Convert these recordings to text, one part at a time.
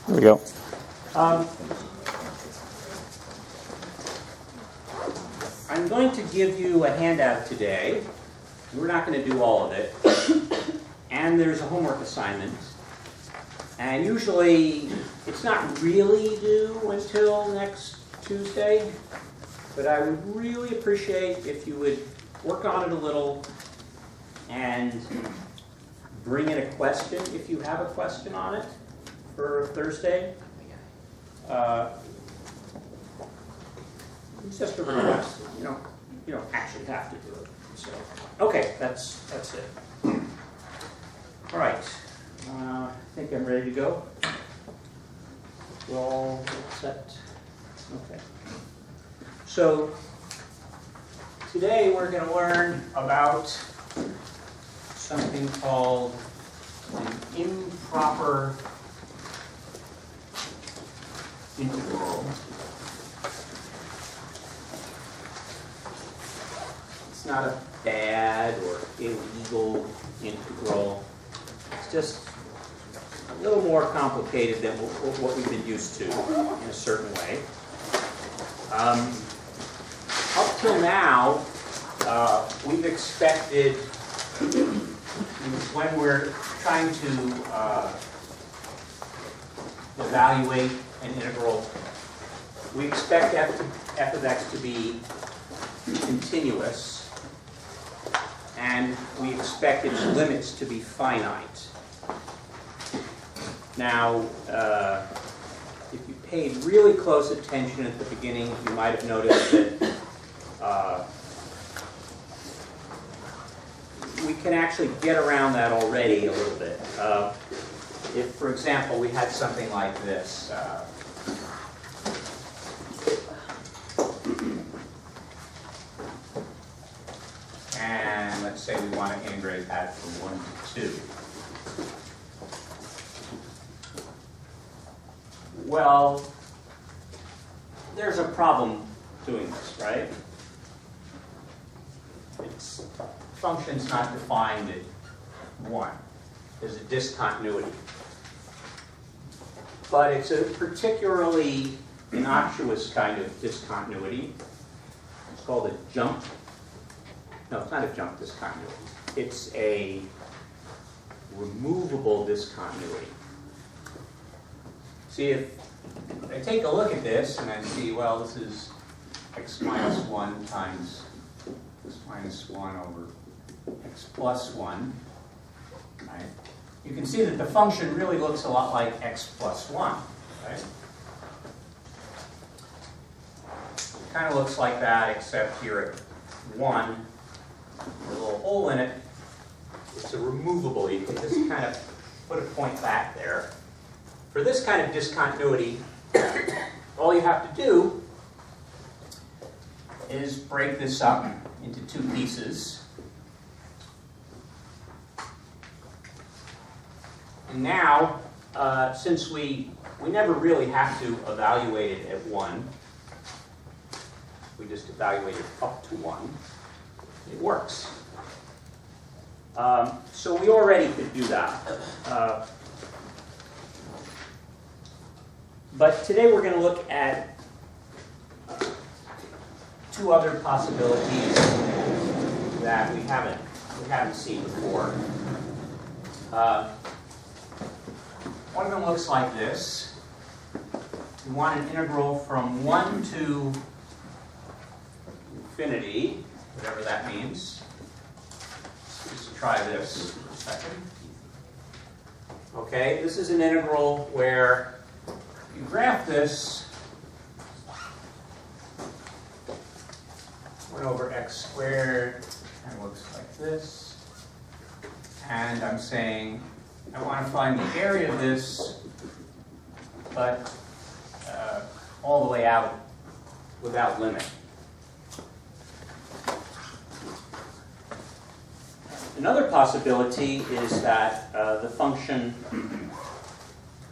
There we go. I'm going to give you a handout today. We're not going to do all of it. And there's a homework assignment. And usually it's not really due until next Tuesday. But I would really appreciate if you would work on it a little and bring in a question if you have a question on it for Thursday. It's just a request. You don't actually have to do it. So, okay, that's it. All right. I think I'm ready to go. We're all set. Okay. So today we're going to learn about something called an improper integral. It's not a bad or illegal integral. It's just a little more complicated than what we've been used to in a certain way. Up till now, we've expected, when we're trying to evaluate an integral, we expect f of x to be continuous, and we expect its limits to be finite. Now, if you paid really close attention at the beginning, you might have noticed that we can actually get around that already a little bit. If, for example, we had something like this. And let's say we want to integrate that from 1 to 2. Well, there's a problem doing this, right? Its function's not defined at 1. There's a discontinuity. But it's a particularly innocuous kind of discontinuity. It's called a jump. No, it's not a jump discontinuity. It's a removable discontinuity. See, if I take a look at this and I see, well, this is x minus 1 times x minus 1 over x plus 1, right? You can see that the function really looks a lot like x plus 1, right? It kind of looks like that, except here at 1, a little hole in it. It's a removable. You can just kind of put a point back there. For this kind of discontinuity, all you have to do is break this up into 2 pieces. And now, since we never really have to evaluate it at 1, we just evaluate it up to 1, it works. So we already could do that. But today we're going to look at 2 other possibilities that we haven't seen before. One of them looks like this. We want an integral from 1 to infinity, whatever that means. Let's just try this for a second. Okay, this is an integral where you graph this 1 over x squared, kind of looks like this. And I'm saying I want to find the area of this, but all the way out without limit. Another possibility is that the function,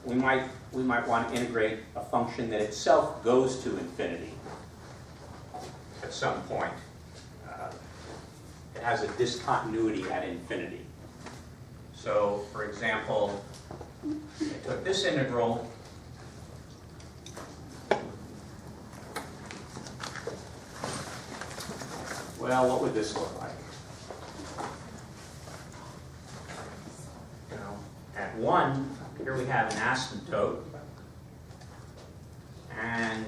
we might want to integrate a function that itself goes to infinity at some point. It has a discontinuity at infinity. So, for example, I took this integral well, what would this look like? You know, at 1, here we have an asymptote, and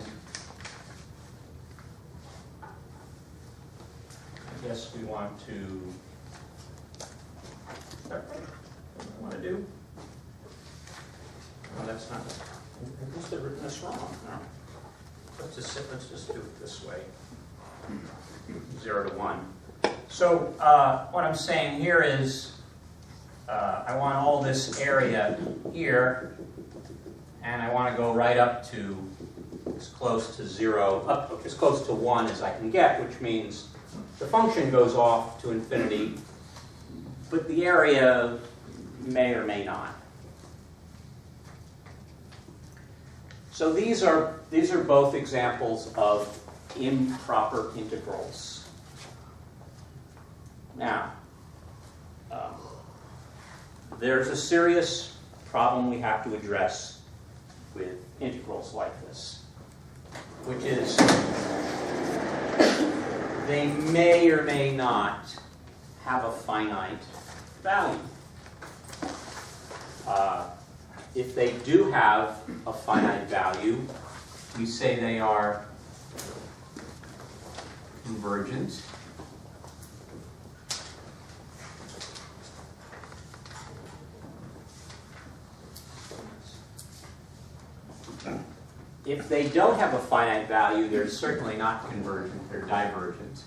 I guess we want to, what do we want to do? No, that's not, I must have written this wrong. No. Let's just do it this way. 0 to 1. So what I'm saying here is I want all this area here, and I want to go right up to as close to 0, up as close to 1 as I can get, which means the function goes off to infinity, but the area may or may not. So these are both examples of improper integrals. Now, there's a serious problem we have to address with integrals like this, which is they may or may not have a finite value. If they do have a finite value, we say they are convergent. If they don't have a finite value, they're certainly not convergent, they're divergent.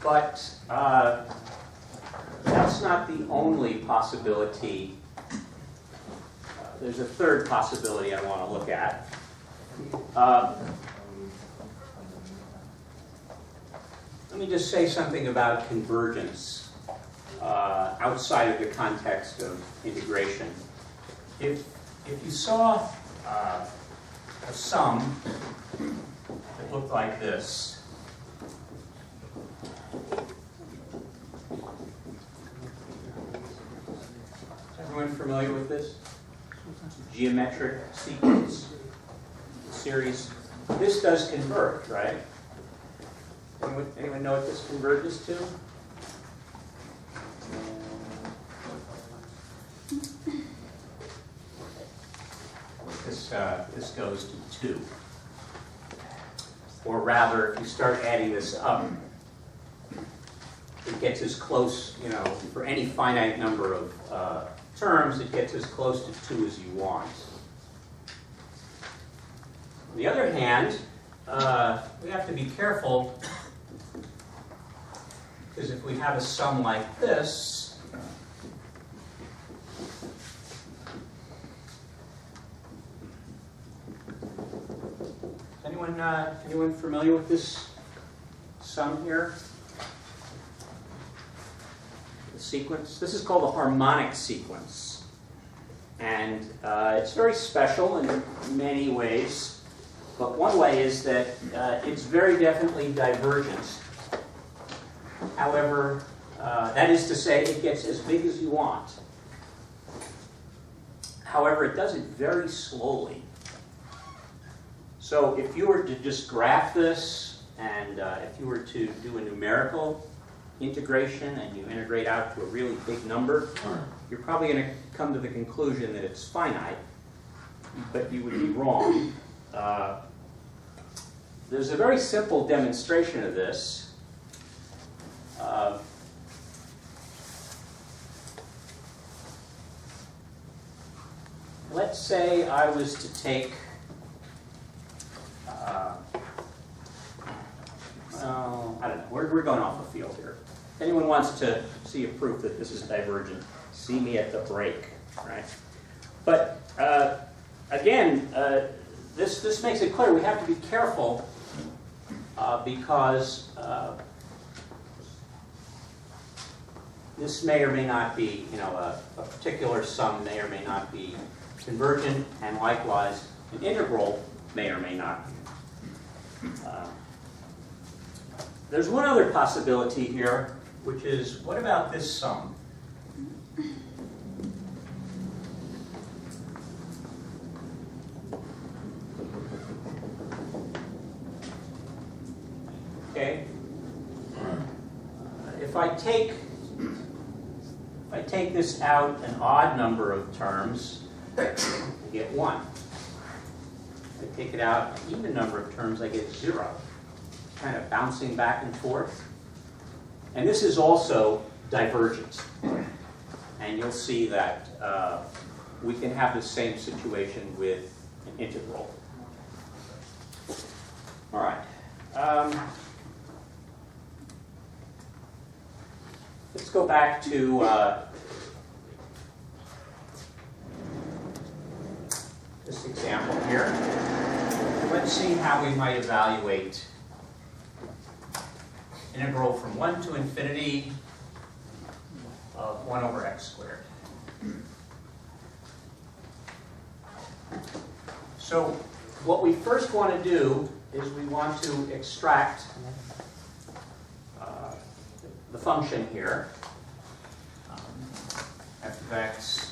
But that's not the only possibility. There's a third possibility I want to look at. Let me just say something about convergence outside of the context of integration. If you saw a sum that looked like this, everyone familiar with this? Geometric sequence series. This does converge, right? Anyone know what this converges to? This goes to 2. Or rather, if you start adding this up, it gets as close, you know, for any finite number of terms, it gets as close to 2 as you want. On the other hand, we have to be careful, because if we have a sum like this, anyone familiar with this sum here? The sequence. This is called a harmonic sequence, and it's very special in many ways. But one way is that it's very definitely divergent. However, that is to say, it gets as big as you want. However, it does it very slowly. So if you were to just graph this, and if you were to do a numerical integration, and you integrate out to a really big number, you're probably going to come to the conclusion that it's finite, but you would be wrong. There's a very simple demonstration of this. Let's say I was to take, I don't know, we're going off the field here. If anyone wants to see a proof that this is divergent, see me at the break, right? But again, this makes it clear we have to be careful because this may or may not be, you know, a particular sum may or may not be convergent, and likewise an integral may or may not be. There's one other possibility here, which is, what about this sum? if I take this out an odd number of terms, I get 1. If I take it out an even number of terms, I get 0. Kind of bouncing back and forth. And this is also divergent. And you'll see that we can have the same situation with an integral. All right. Let's go back to this example here. Let's see how we might evaluate integral from 1 to infinity of 1 over x squared. So what we first want to do is we want to extract the function here, f of x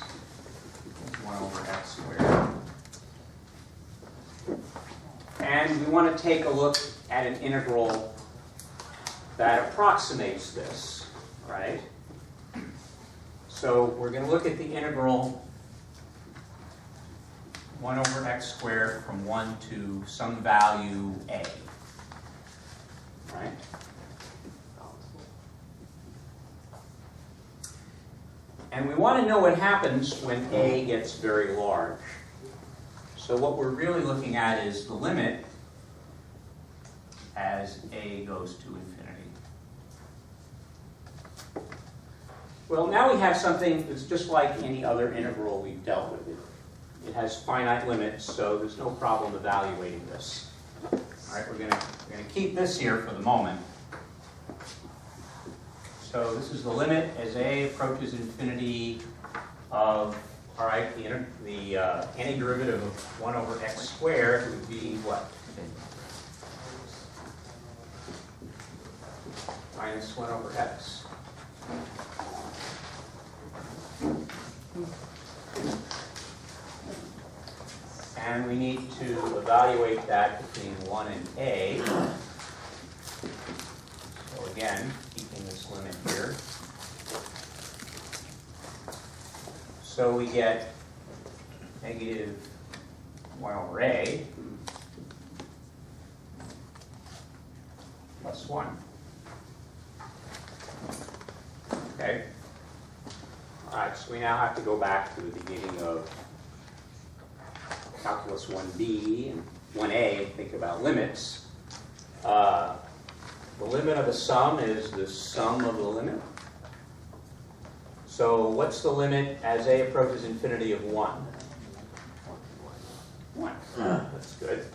is 1 over x squared. And we want to take a look at an integral that approximates this, right? So we're going to look at the integral 1 over x squared from 1 to some value a, right? And we want to know what happens when a gets very large. So what we're really looking at is the limit as a goes to infinity. Well, now we have something that's just like any other integral we've dealt with. It has finite limits, so there's no problem evaluating this. All right, we're going to keep this here for the moment. So this is the limit as a approaches infinity of, all right, the antiderivative of 1 over x squared would be what? Minus 1 over x. And we need to evaluate that between 1 and a. So again, keeping this limit here. So we get negative 1 over a plus 1. Okay? All right, so we now have to go back to the beginning of calculus 1b and 1a and think about limits. The limit of a sum is the sum of the limit. So what's the limit as a approaches infinity of 1? 1. That's good.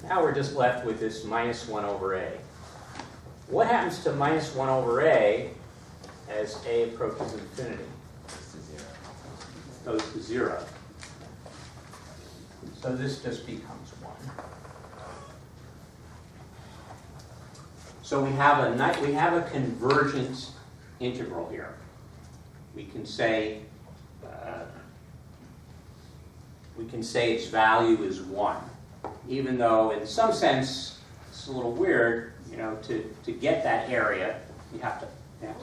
So now we're just left with this minus 1 over a. What happens to minus 1 over a as a approaches infinity? Goes to 0. So this just becomes 1. So we have a convergent integral here. We can say its value is 1, even though in some sense it's a little weird. You know, to get that area, you have to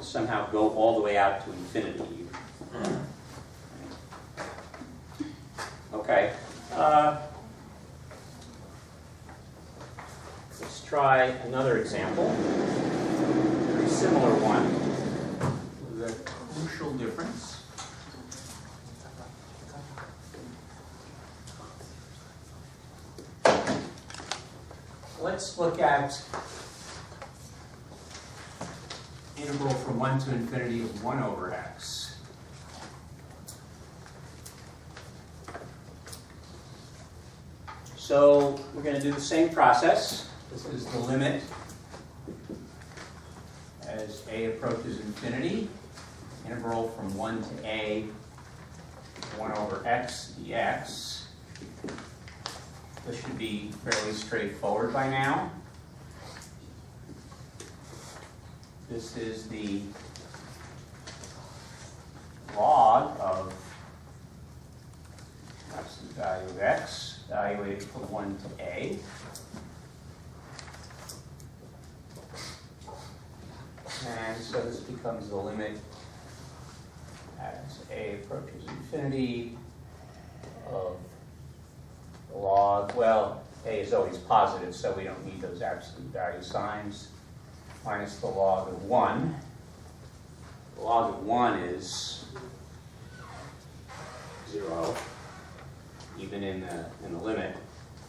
somehow go all the way out to infinity. Okay. Let's try another example. Very similar one with a crucial difference. Let's look at integral from 1 to infinity of 1 over x. So we're going to do the same process. This is the limit as a approaches infinity. Integral from 1 to a 1 over x dx. This should be fairly straightforward by now. This is the log of absolute value of x, evaluated from 1 to a. becomes the limit as a approaches infinity of the log. Well, a is always positive, so we don't need those absolute value signs. Minus the log of 1. The log of 1 is 0, even in the limit.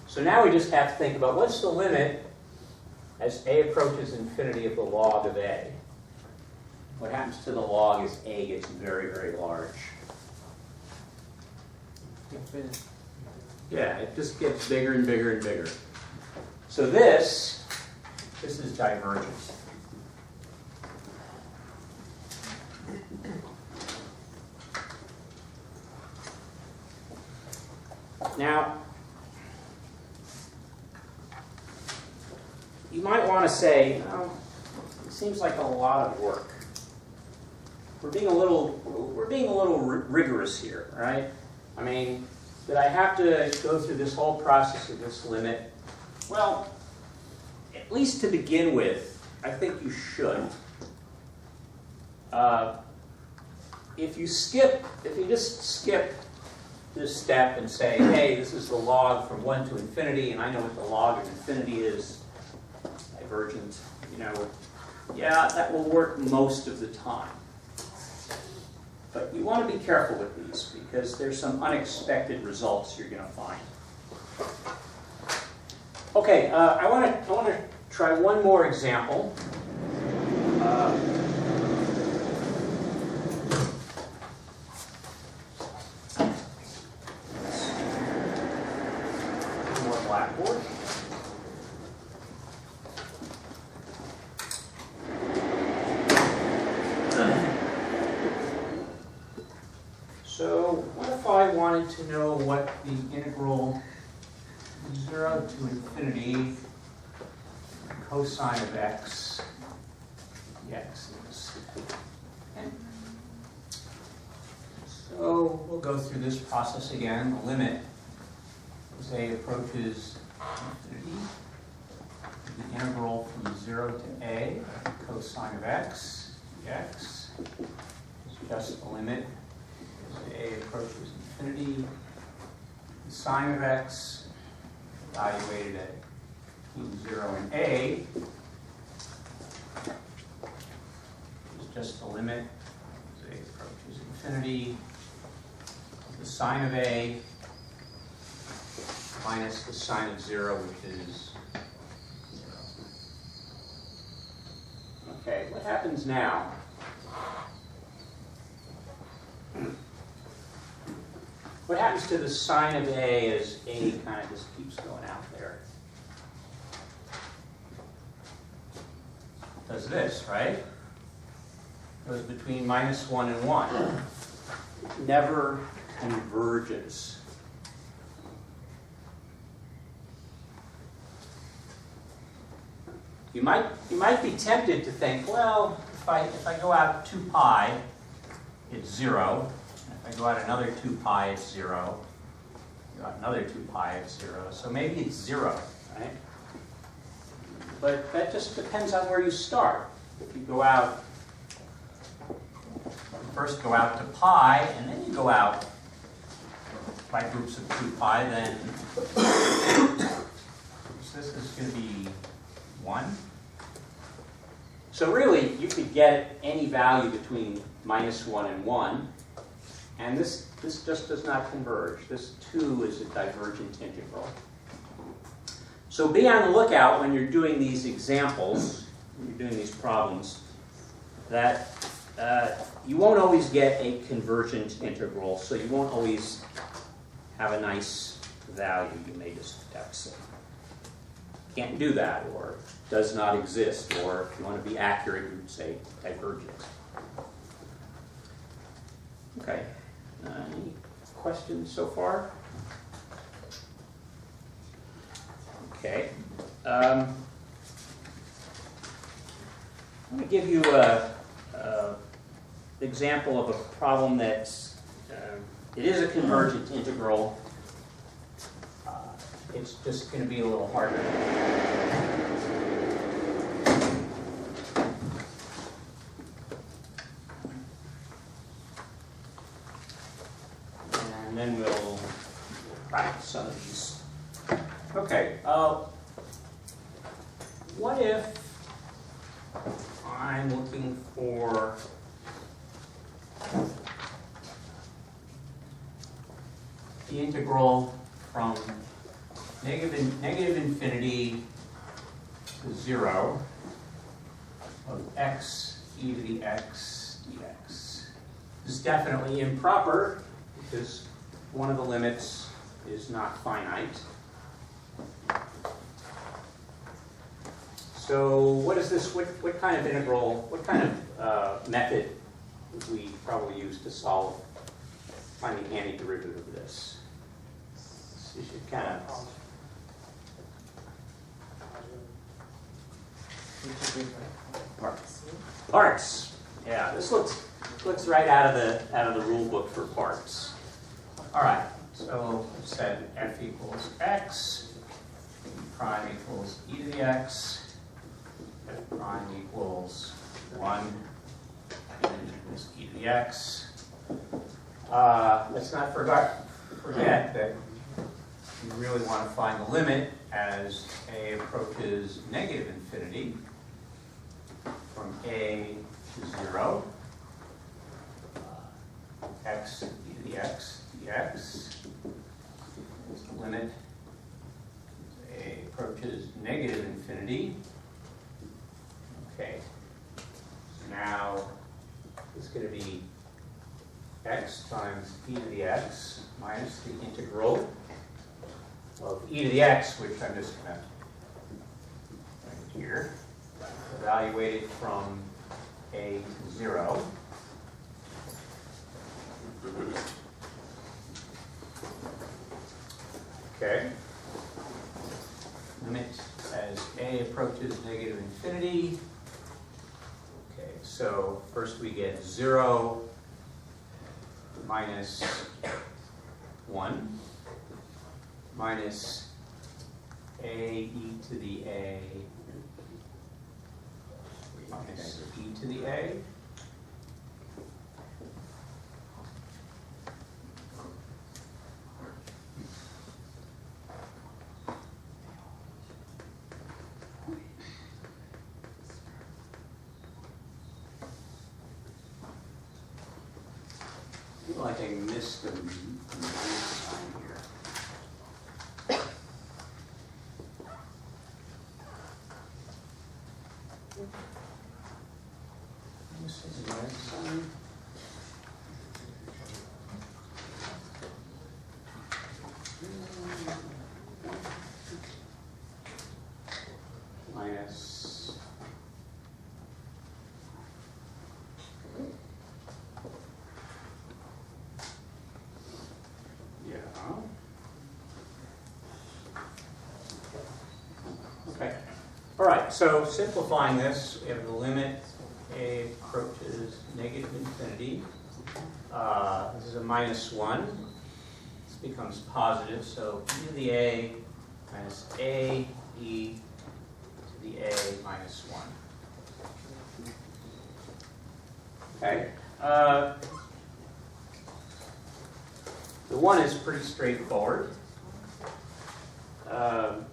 So now we just have to think about what's the limit as a approaches infinity of the log of a. What happens to the log is a gets very, very large. Infinite. Yeah, it just gets bigger and bigger and bigger. So this is divergent. Now, you might want to say, oh, it seems like a lot of work. We're being a little rigorous here, right? I mean, did I have to go through this whole process of this limit? Well, at least to begin with, I think you should. If you just skip this step and say, hey, this is the log from 1 to infinity, and I know what the log of infinity is, divergent, yeah, that will work most of the time. But you want to be careful with these because there's some unexpected results you're going to find. Okay, I want to try one more example. More blackboard. So what if I wanted to know what the integral 0 to infinity cosine of x dx is? Okay. So we'll go through this process again. The limit as a approaches infinity, the integral from 0 to a cosine of x dx is just the limit. A approaches infinity, the sine of x evaluated at between 0 and a is just the limit as a approaches infinity, the sine of a minus the sine of 0, which is 0. Okay, what happens now? What happens to the sine of a as a kind of just keeps going out there? It does this, right? It goes between minus 1 and 1. It never converges. You might be tempted to think, well, if I go out 2 pi, it's 0. If I go out another 2 pi, it's 0. Go out another 2 pi, it's 0. So maybe it's 0, right? But that just depends on where you start. If you go out, first go out to pi, and then you go out by groups of 2 pi, then this is going to be 1. So really, you could get any value between minus 1 and 1. And this just does not converge. This 2 is a divergent integral. So be on the lookout when you're doing these examples, when you're doing these problems, that you won't always get a convergent integral, so you won't always have a nice value. You may just have to say, can't do that, or does not exist, or if you want to be accurate, you'd say divergent. Okay. Any questions so far? Okay. I'm going to give you an example of a problem that's, it is a convergent integral. It's just going to be a little harder. then we'll practice some of these. Okay, what if I'm looking for the integral from negative infinity to 0 of x e to the x dx. This is definitely improper because one of the limits is not finite. So what is this, what kind of integral, what kind of method would we probably use to find the antiderivative of this? You should kind of... Parts. Yeah, this looks right out of the rule book for parts. All right, so we said f equals x, e prime equals e to the x, f prime equals 1, e equals e to the x. Let's not forget that you really want to find the limit as a approaches negative infinity from a to 0, x e to the x dx is the limit as a approaches negative infinity. Okay, so now it's going to be x times e to the x minus the integral of e to the x, which I'm just going to write here, evaluate it from a to 0. Okay. Limit as a approaches negative infinity. Okay, so first we get 0 minus 1 minus a e to the a minus e to the a. I feel like I missed the minus sign here. This is the minus sign. Minus. Yeah. Okay. All right, so simplifying this, we have the limit a approaches negative infinity. This is a minus 1. This becomes positive, so e to the a minus a e to the a minus 1. Okay. The 1 is pretty straightforward.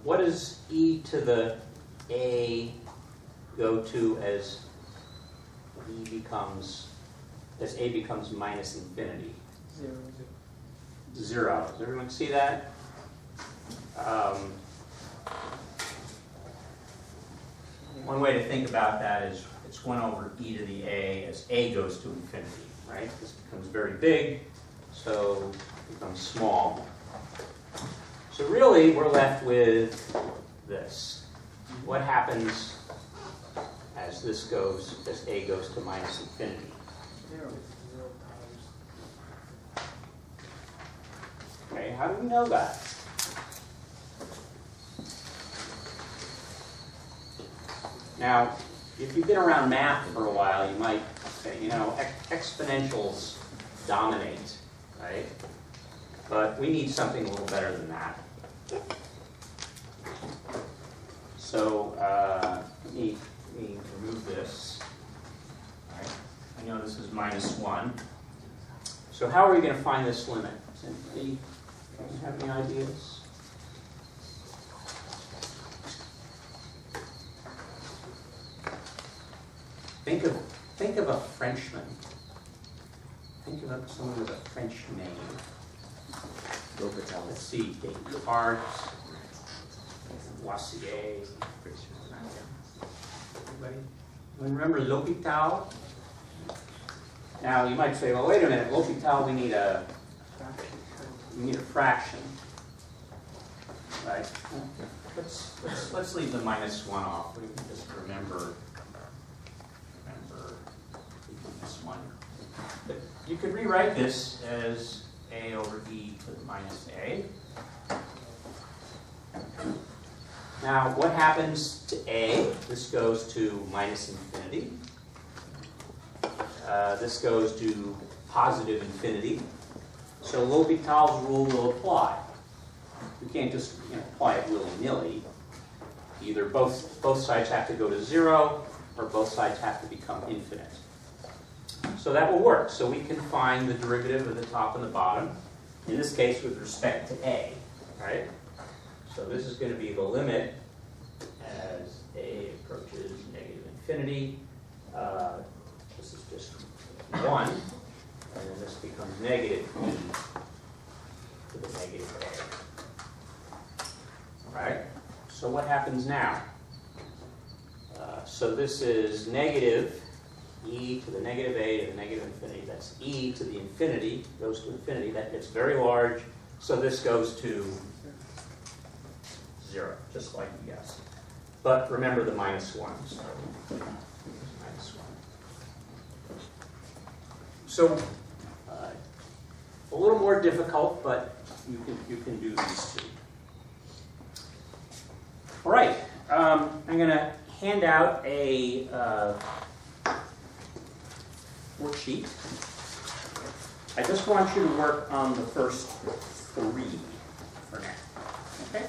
What does e to the a go to as a becomes minus infinity? 0. Does everyone see that? One way to think about that is it's 1 over e to the a as a goes to infinity, right? This becomes very big, so it becomes small. So really, we're left with this. What happens as this goes, as a goes to minus infinity? 0 times. Okay, how do we know that? Now, if you've been around math for a while, you might say, exponentials dominate, right? But we need something a little better than that. So let me remove this. All right. I know this is minus 1. So how are we going to find this limit? Does anybody have any ideas? Think of a Frenchman. Think of someone with a French name. Let's see, Descartes, Lavoisier. Anybody? Remember L'Hôpital? Now you might say, well, wait a minute, L'Hôpital, we need a fraction, right? Let's leave the -1 off. We can just remember -1. But you could rewrite this as a over e to the minus a. Now, what happens to a? This goes to minus infinity. This goes to positive infinity. So L'Hôpital's rule will apply. You can't just apply it willy-nilly. Either both sides have to go to 0, or both sides have to become infinite. So that will work. So we can find the derivative of the top and the bottom, in this case with respect to a, right? So this is going to be the limit as a approaches negative infinity. This is just 1, and then this becomes negative e to the negative a. All right? So what happens now? So this is negative e to the negative a to the negative infinity. That's e to the infinity, goes to infinity. That gets very large. So this goes to 0, just like you guessed. But remember the -1. So -1. So a little more difficult, but you can do these two. All right. I'm going to hand out a worksheet. I just want you to work on the first 3 for now. Okay?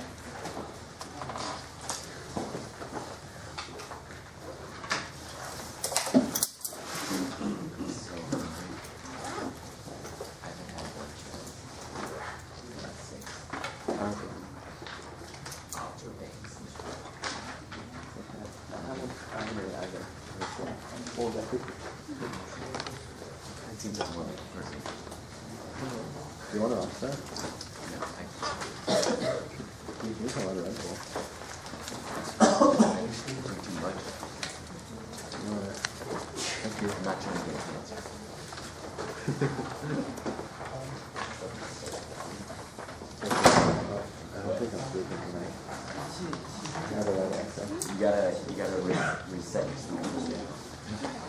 Do you want to offset? No, you can use a lot of Red Bull. Too much. Thank you. I'm not trying to get cancer. I don't think I'm sleeping tonight. I have a lot of access. You gotta reset your sleep.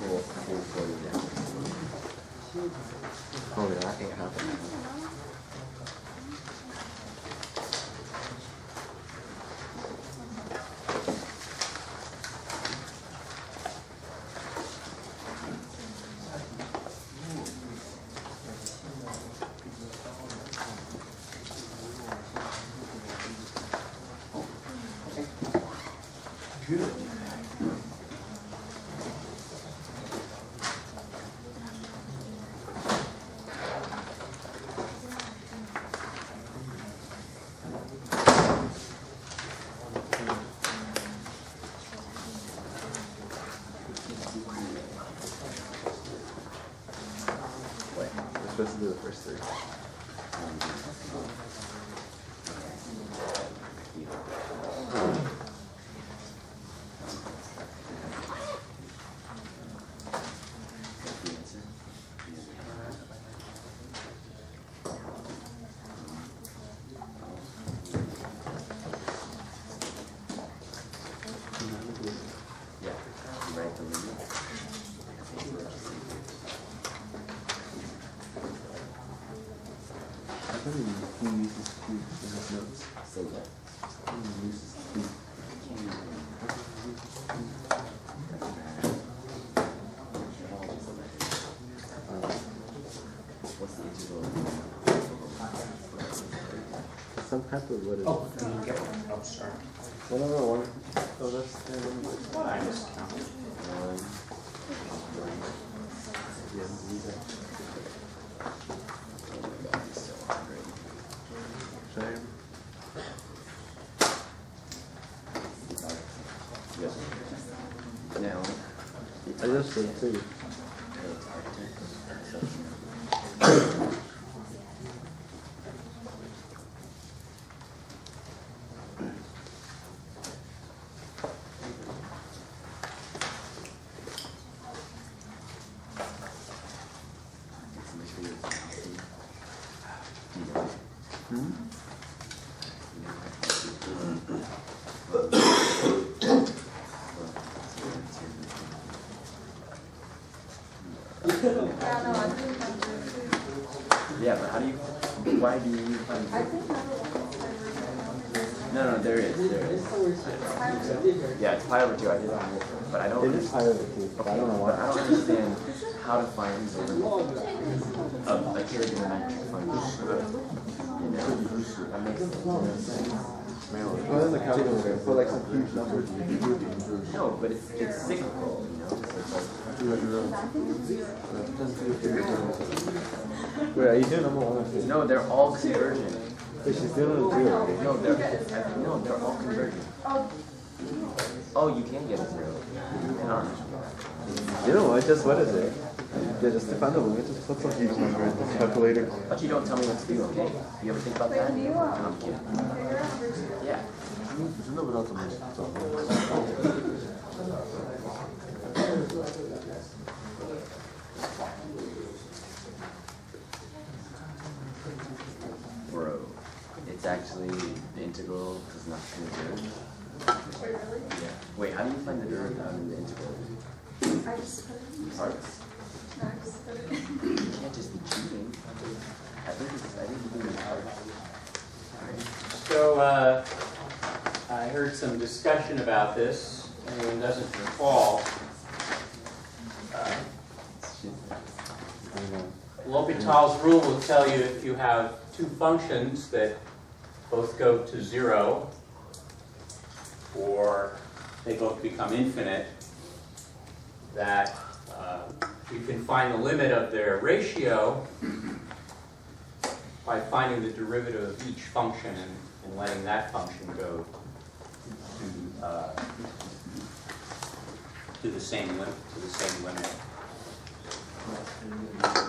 Cool 40 down. Oh yeah, that ain't happening. Good. We're supposed to do the first 3. Yeah, you write the limit. I thought he uses Q in his notes. Say that. He uses Q. What's the integral? Some type of what is Oh, you didn't get one. Oh, sorry. whatever one. Oh, that's the Well, I miscounted. yeah, interesting too. It's architect. It's materials. Yeah, but how do you, why do you need to find No, there is. Yeah, it's pi over 2, I did it on Wolfram, but I don't It is higher than 2, but I don't know But I why. don't understand how to find a trigonometric function. You know, that makes no sense. Well, in the calculator, put like some huge numbers. No, but it's cyclical, you know? So it's Wait, are you doing number 1 or 2? like, no, they're all convergent. Wait, she's doing it 0. No, they're all convergent. Oh, you can get a 0. You cannot. You know what? Just what is it? Yeah, just to find the limit, just put some huge number in the calculator. But you don't tell me what to do, okay? You ever think about that? No, I'm kidding. Yeah. Bro, it's actually, the integral does not converge. Yeah. Wait, how do you find the derivative in the integral? I just put it in Parts? No, I just put it in. You can't just be cheating. I think you do it in parts. So I heard some discussion about this. Anyone doesn't recall. L'Hopital's rule will tell you if you have two functions that both go to 0 or they both become infinite, that you can find the limit of their ratio by finding the derivative of each function and letting that function go to the same limit.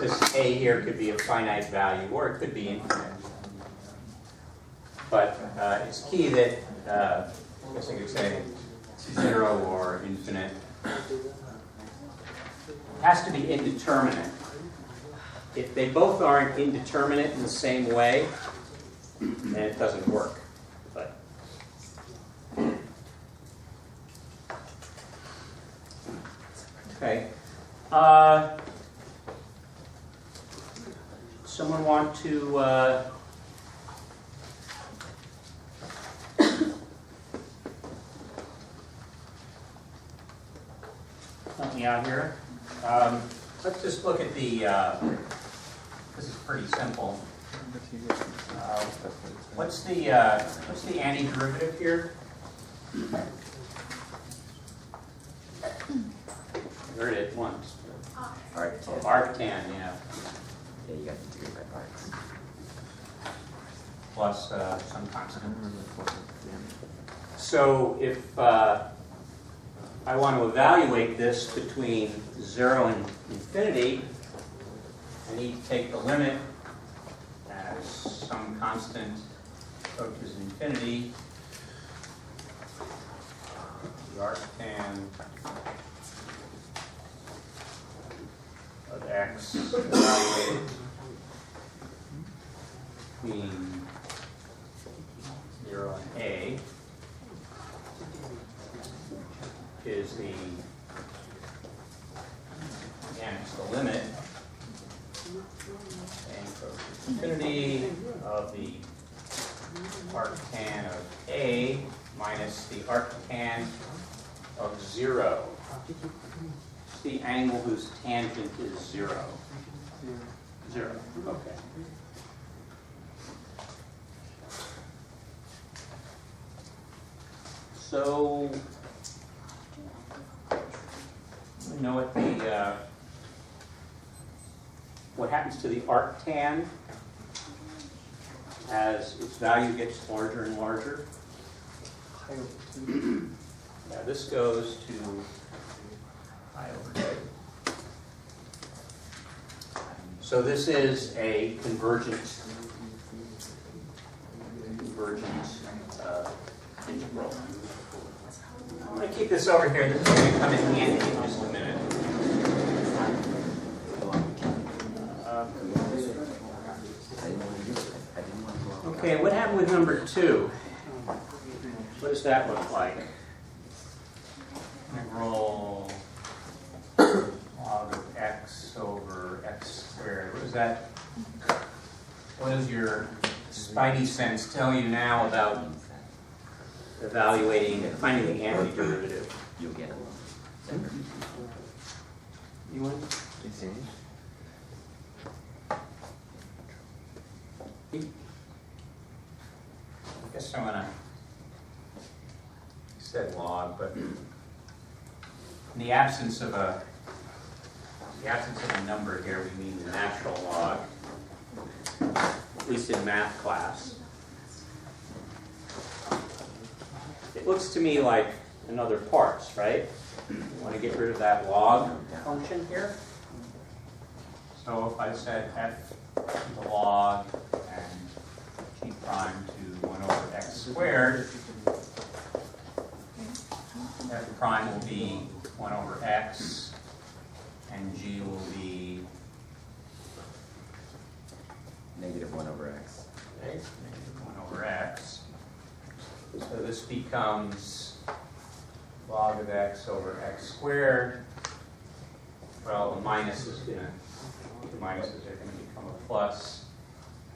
This a here could be a finite value, or it could be infinite. But it's key that I guess I could say 0 or infinite. It has to be indeterminate. If they both aren't indeterminate in the same way, then it doesn't work. But okay. Someone want to help me out here? Let's just look at the. This is pretty simple. What's the antiderivative here? I heard it once. Arctan. Arctan, yeah. Yeah, you got to integrate by parts. Plus some constant. So if I want to evaluate this between 0 and infinity, I need to take the limit as some constant approaches infinity. The arctan of x evaluated between 0 and a is the, again, it's the limit and approaches infinity of the arctan of a minus the arctan of 0. It's the angle whose tangent is 0. 0, okay. So, we know what happens to the arctan as its value gets larger and larger. Yeah, this goes to I over 2. So this is a convergent integral. I'm going to keep this over here. This is going to come in handy in just a minute. Okay, what happened with number 2? What does that look like? Integral log of x over x squared. What is that? What does your spidey sense tell you now about evaluating and finding the antiderivative? You'll get it. You want? I guess I'm gonna said log, but in the absence of a number here, we mean the natural log, at least in math class. It looks to me like another parts, right? You want to get rid of that log function here. So if I said f to the log and g prime to 1 over x squared, f prime will be 1 over x, and g will be Negative 1 over x. okay, negative 1 over x. So this becomes log of x over x squared. Well, the minuses are going to become a plus.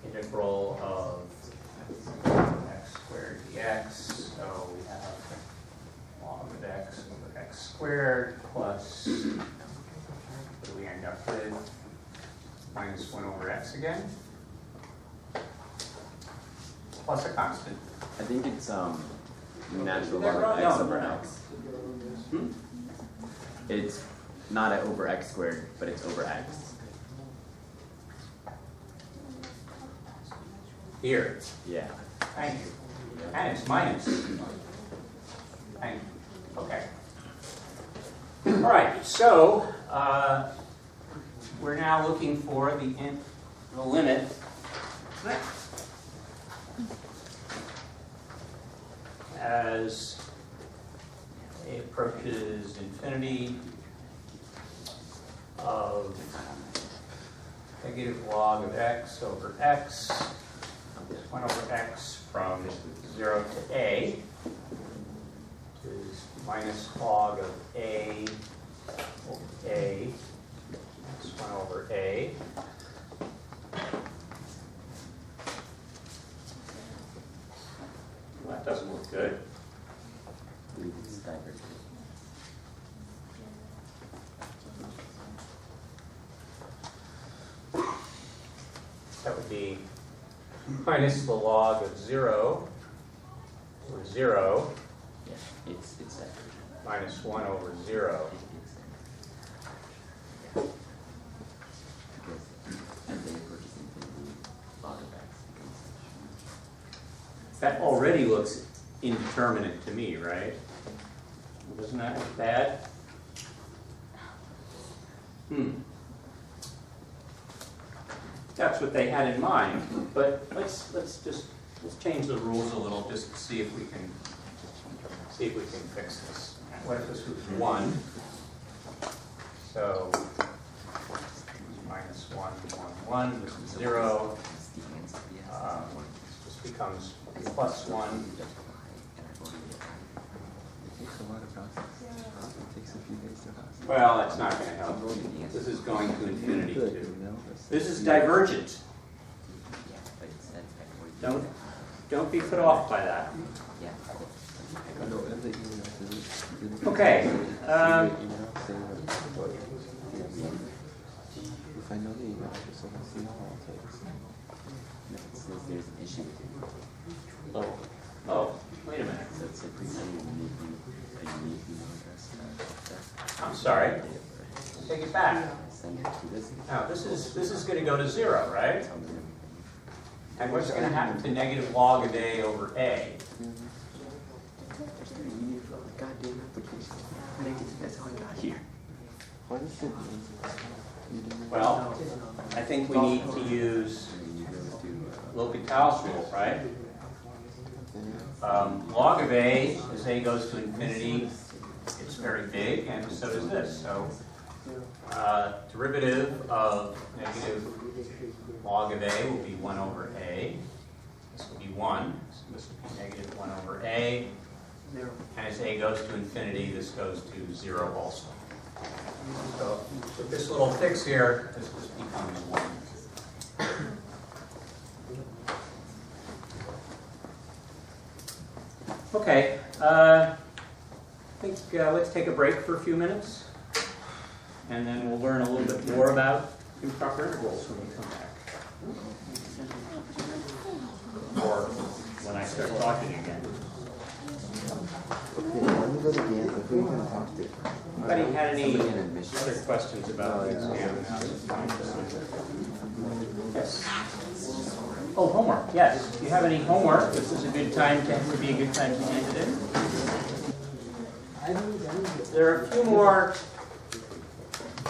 Integral of x squared dx. So we have log of x over x squared plus, what do we end up with? Minus 1 over x again. Plus a constant. I think it's natural They're log of wrong. x No, over no. x. Hmm? It's not at over x squared, but it's over x. Here. Yeah. Thank you. And it's minus. Thank you. Okay. All right. So we're now looking for the limit as a approaches infinity of negative log of x over x, 1 over x from 0 to a, which is minus log of a over a, that's 1 over a. Well, that doesn't look good. I believe it's divergent. That would be minus the log of 0 over 0 Yeah, it's divergent. minus 1 over 0. Because as they approaches infinity, log of x becomes That already looks indeterminate to me, right? Doesn't that look bad? That's what they had in mind, but let's change the rules a little just to see if we can fix this. What if this was 1? So minus 1, 1, 1. This is 0. This becomes plus 1. Well, that's not going to help. This is going to infinity too. This is divergent. Don't be put off by that. Okay. If I know the email address, I'll see how long it takes. It says there's an issue with it. Oh, wait a minute. So it's a pretty unique email address. I'm sorry. Take it back. Send it to this. Now, this is going to go to 0, right? And what's going to happen to negative log of a over a? Goddamn application. That's how I got here. Why does it? Well, I think we need to use L'Hopital's rule, right? Log of a, as a goes to infinity, it's very big, and so does this. So derivative of negative log of a will be 1 over a. This will be 1. So this will be negative 1 over a. And as a goes to infinity, this goes to 0 also. So with this little fix here, this just becomes 1. Okay, I think let's take a break for a few minutes, and then we'll learn a little bit more about improper intervals when we come back. Or when I start talking again. Okay, let me go to the answer. Who are you going to talk to? Anybody had any other questions about the exam? Yes. Oh, homework. Yes. If you have any homework, this is a good time would be a good time to hand it in. There are a few more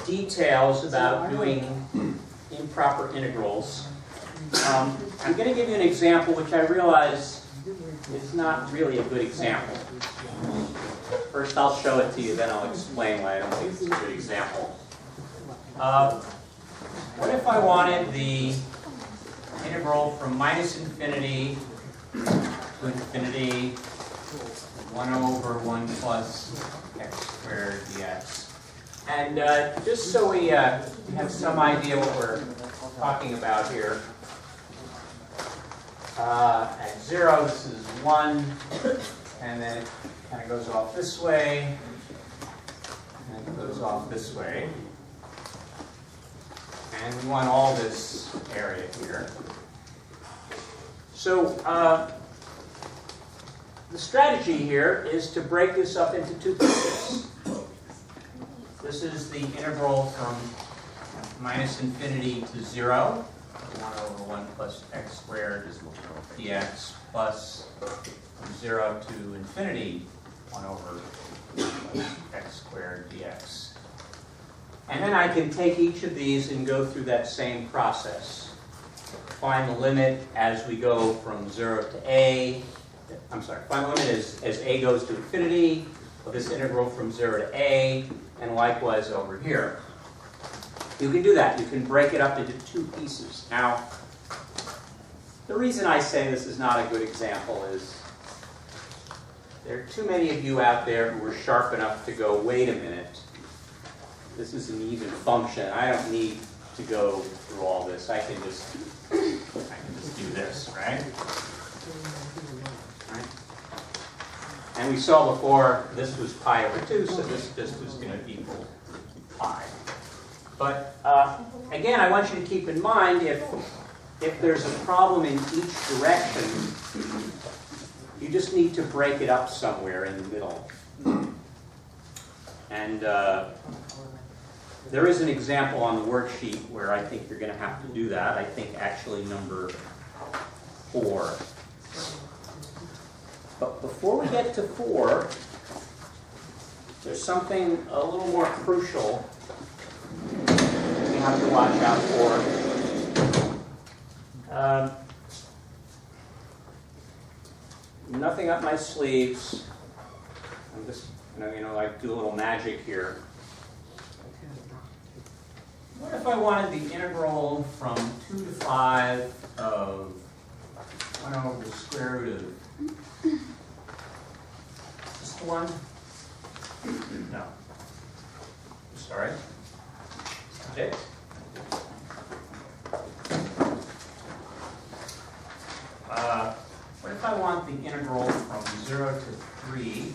details about doing improper integrals. I'm going to give you an example which I realize is not really a good example. First I'll show it to you, then I'll explain why I don't think it's a good example. What if I wanted the integral from minus infinity to infinity 1 over 1 plus x squared dx? And just so we have some idea what we're talking about here, at 0 this is 1, and then it kind of goes off this way, and it goes off this way. And we want all this area here. So the strategy here is to break this up into 2 pieces. This is the integral from minus infinity to 0, 1 over 1 plus x squared dx, plus from 0 to infinity, 1 over 1 plus x squared dx. And then I can take each of these and go through that same process. Find the limit as we go from 0 to a. I'm sorry, find the limit as a goes to infinity of this integral from 0 to a, and likewise over here. You can do that. You can break it up into 2 pieces. Now, the reason I say this is not a good example is there are too many of you out there who are sharp enough to go, wait a minute, this is an even function. I don't need to go through all this. I can just do this, right? And we saw before this was pi over 2, so this just was going to equal pi. But again, I want you to keep in mind if there's a problem in each direction, you just need to break it up somewhere in the middle. And there is an example on the worksheet where I think you're going to have to do that. I think actually number 4. But before we get to 4, there's something a little more crucial we have to watch out for. Nothing up my sleeves. I'm just like do a little magic here. What if I wanted the integral from 2 to 5 of 1 over the square root of just 1? No. Sorry. Okay. What if I want the integral from 0 to 3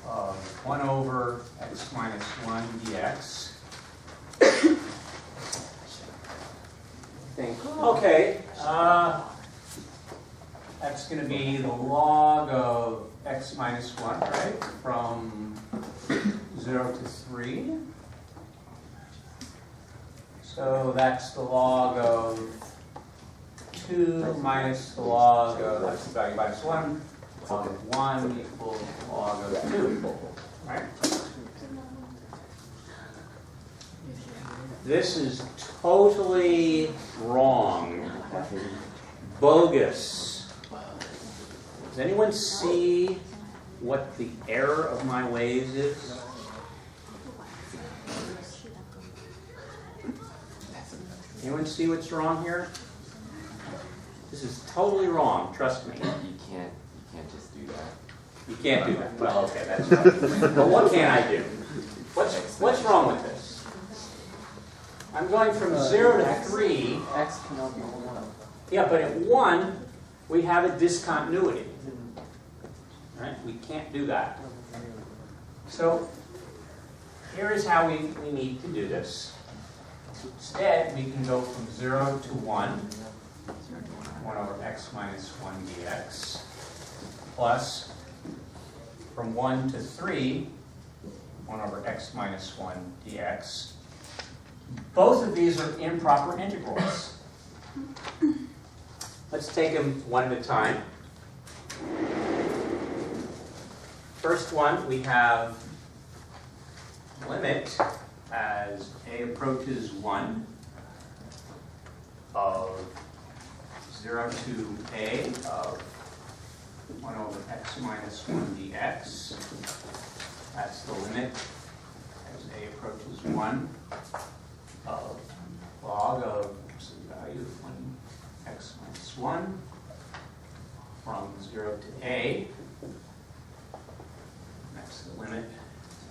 of 1 over x minus 1 dx? Okay, that's going to be the log of x minus 1, right? From 0 to 3. So that's the log of 2 minus the log of, that's the value minus 1. Log of 1 equals log of 2, right? This is totally wrong. Bogus. Does anyone see what the error of my ways is? Anyone see what's wrong here? This is totally wrong, trust me. You can't just do that. You can't do that. Well, okay, that's right. But what can I do? What's wrong with this? I'm going from 0 to 3. X cannot be 1. Yeah, but at 1, we have a discontinuity. Right? We can't do that. So here is how we need to do this. Instead, we can go from 0 to 1, 1 over x minus 1 dx, plus from 1 to 3, 1 over x minus 1 dx. Both of these are improper integrals. Let's take them one at a time. First one, we have limit as a approaches 1 of 0 to a of 1 over x minus 1 dx. That's the limit as a approaches 1 of log of what's the value of 1 x minus 1 from 0 to a. That's the limit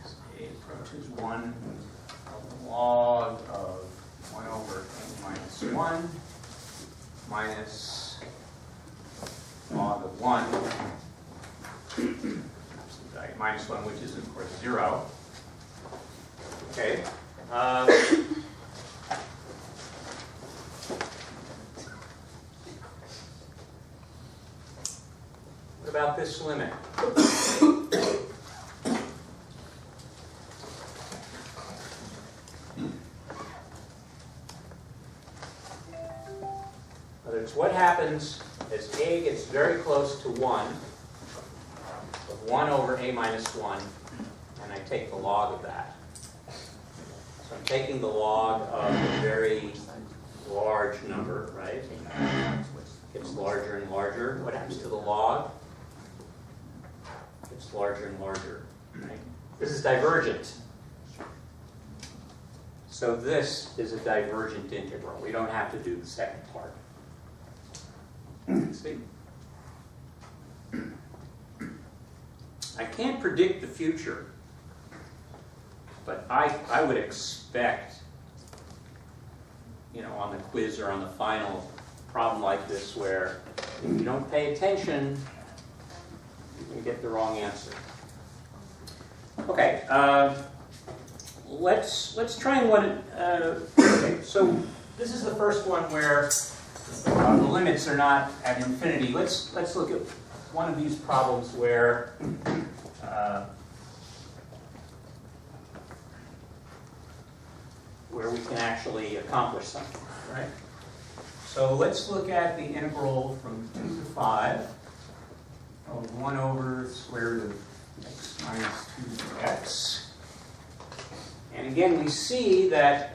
as a approaches 1 of log of 1 over a minus 1 minus log of 1. That's the value minus 1, which is of course 0. Okay. What about this limit? What happens as a gets very close to 1, of 1 over a minus 1, and I take the log of that. So I'm taking the log of a very large number, right? It gets larger and larger. What happens to the log? It gets larger and larger, right? This is divergent. So this is a divergent integral. We don't have to do the second part. See? I can't predict the future, but I would expect, on the quiz or on the final problem like this, where if you don't pay attention, you get the wrong answer. Okay, let's try and okay, so this is the first one where the limits are not at infinity. Let's look at one of these problems where we can actually accomplish something, right? So let's look at the integral from 2 to 5 of 1 over the square root of x minus 2x. And again, we see that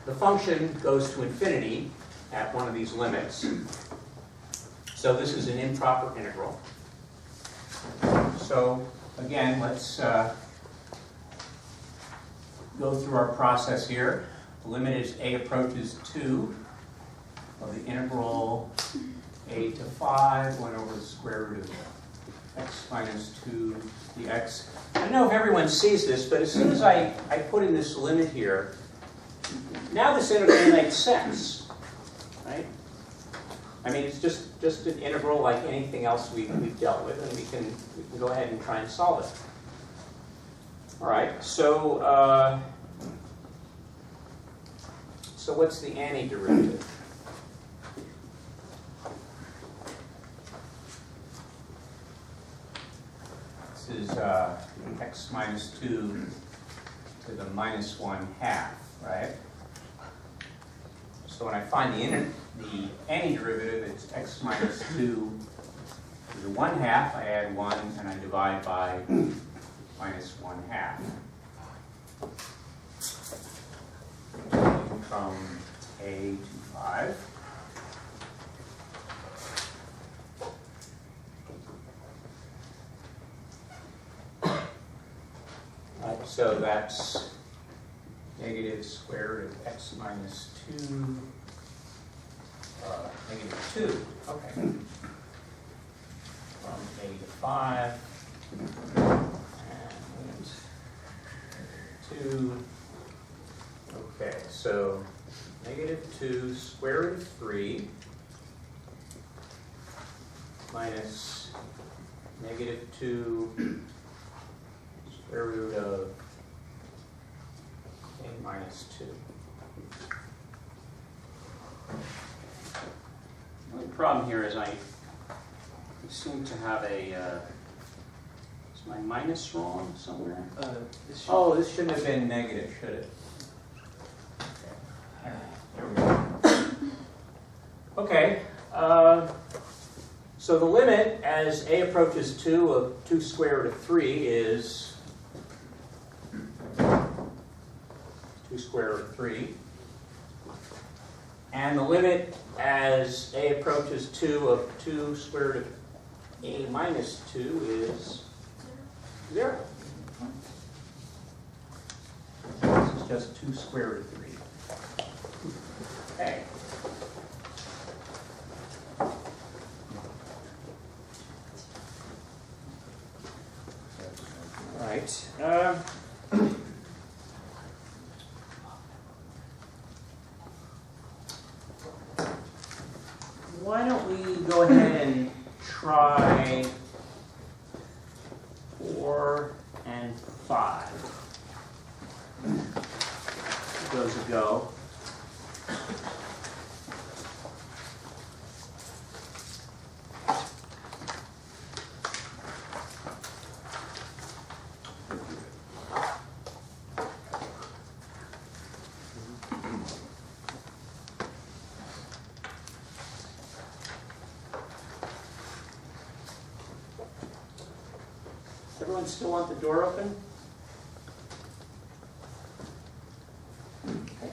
the function goes to infinity at one of these limits. So this is an improper integral. So again, let's go through our process here. The limit is a approaches 2 of the integral a to 5, 1 over the square root of x minus 2 dx. I don't know if everyone sees this, but as soon as I put in this limit here, now this integral makes sense, right? I mean, it's just an integral like anything else we've dealt with, and we can go ahead and try and solve it. All right, so what's the antiderivative? This is x minus 2 to the minus 1/2, right? So when I find the antiderivative, it's x minus 2 to the 1/2. I add 1 and I divide by minus 1/2. from A to 5. So that's negative square root of x minus 2, negative 2, okay. From A to 5, and 2, okay, so negative 2 square root of 3 minus negative 2 square root of A minus 2. The only problem here is I seem to have a, is my minus wrong somewhere? Oh, this shouldn't have been negative, should it? There we go. Okay, so the limit as A approaches 2 of 2 square root of 3 is 2 square root of 3. And the limit as A approaches 2 of 2 square root of A minus 2 is 0. This is just 2 square root of 3. Okay. All right. Why don't we go ahead and try 4 and 5. Those a go. Everyone still want the door open? Okay.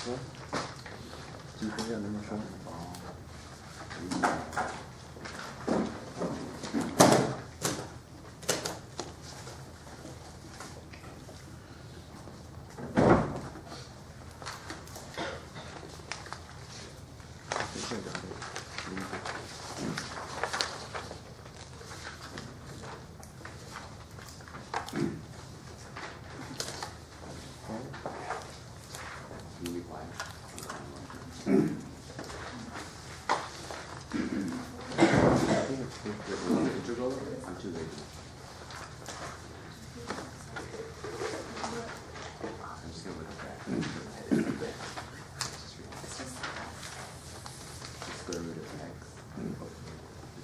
Do you think I'm in the front? I think I got it. Can you be quiet? I think it's good. Integral? I'm too lazy. I'm just gonna look at that. It's right there. Just realize. The square root of x.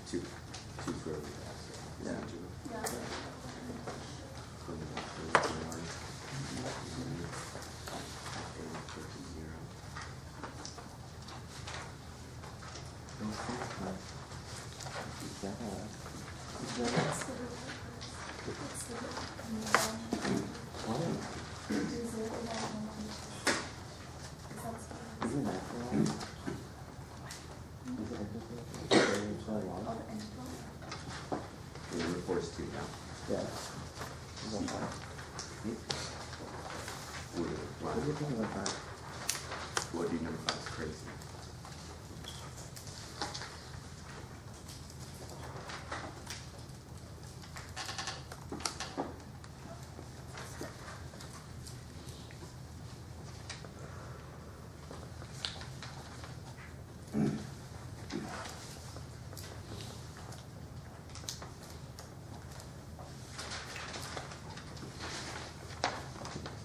The 2 square root of x. Yeah. Yeah. What's the root? What's the root? Do 0 without 1. Isn't that wrong? Is it Oh, wrong? the integral? The root 4 is 2 now. Yeah. Is that fine? What do you think about that? What do you number 5 is crazy?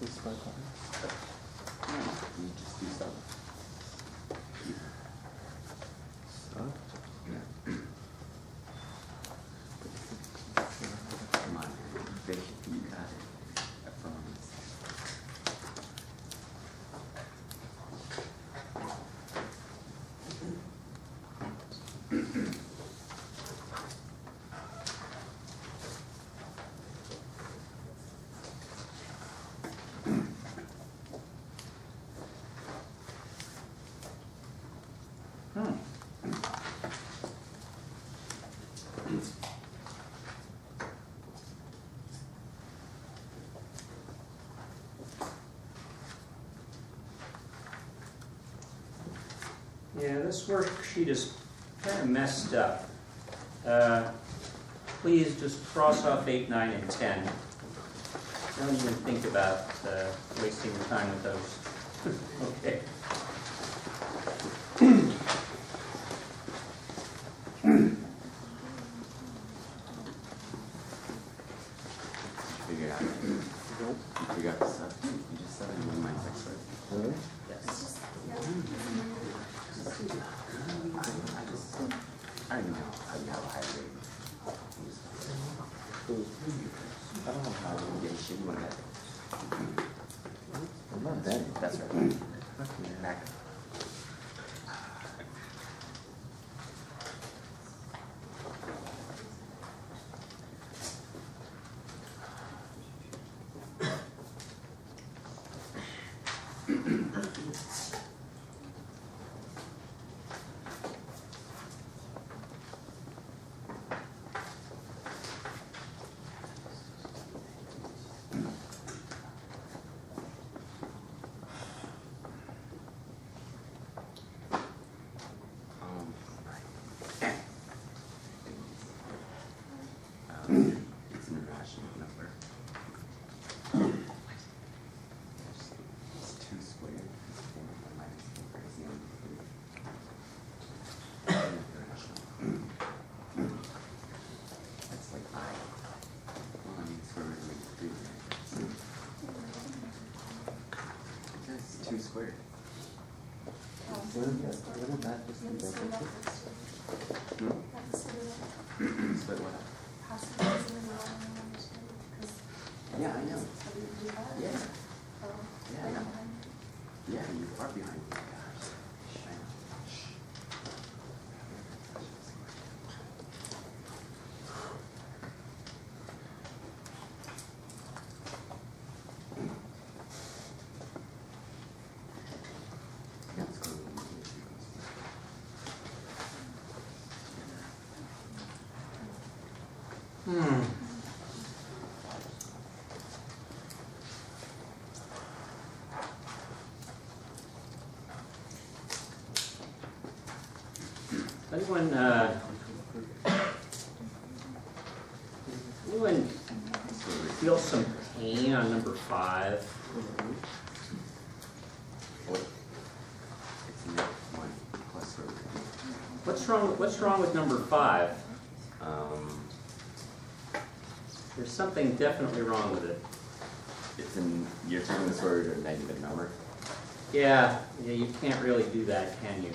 Is this my time? You just do stuff. Yeah, this worksheet is kind of messed up. Please just cross off 8, 9, and 10. Don't even think about wasting your time with those. Okay. Figure it out. Nope. You figure out the stuff. You just said it in 1 minus x squared. Really? Yes. I don't know how you have a high rate. I don't know how I'm getting shitty one that. I'm not dead. That's right. Back. It's an irrational number. It's 2 squared. It's 4 minus 4 is the only thing. Irrational. That's like I. Well, I mean, square root makes 3, right? It's 2 squared. Wouldn't that just be better? Split what up? Yeah, I know. Yeah. Yeah, I know. Yeah, you are behind. Gosh. I know. Yeah, it's cool. Anyone feel some pain on number 5? What? It's net 1 plus square root. What's wrong with number 5? Um, There's something definitely wrong with it. it's in, you're turning the square root of a negative number. Yeah, you can't really do that, can you?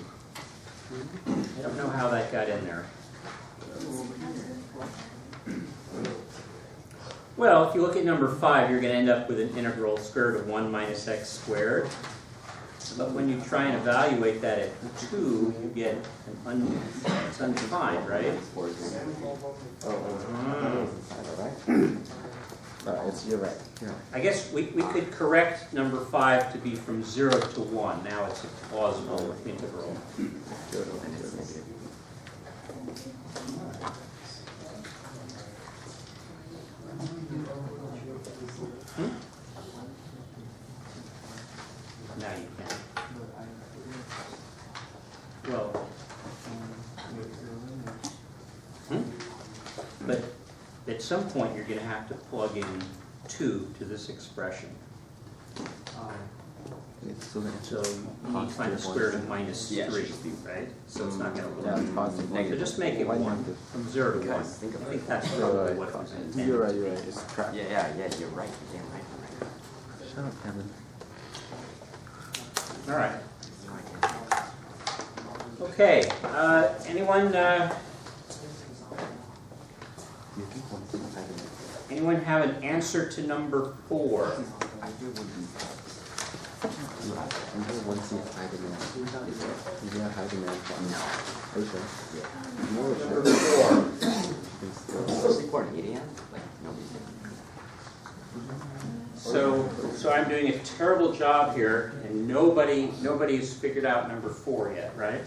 I don't know how that got in there. Well, if you look at number 5, you're going to end up with an integral square root of 1 minus x squared. But when you try and evaluate that at 2, you get it's undefined, right? It's, you're right. Yeah. I guess we could correct number 5 to be from 0 to 1. Now it's a plausible integral. And it's negative. Now you can. Well, but at some point you're going to have to plug in 2 to this expression. So then So you need to find the square root of minus Yeah, it 3, should just be- right? So it's not going to yeah, work. it's positive. So just make it 1, from 0 to 1. Guys, think I about think it. that's You're probably right. what was intended. You're right, you're right. It's trapped. Yeah, you're right. You're damn right. Shut up, Kevin. All right. Okay. Anyone anyone have an answer to number 4? Are you sure? No, Number sure. 4. Especially for an idiot, like nobody's getting. So I'm doing a terrible job here, and nobody's figured out number 4 yet, right?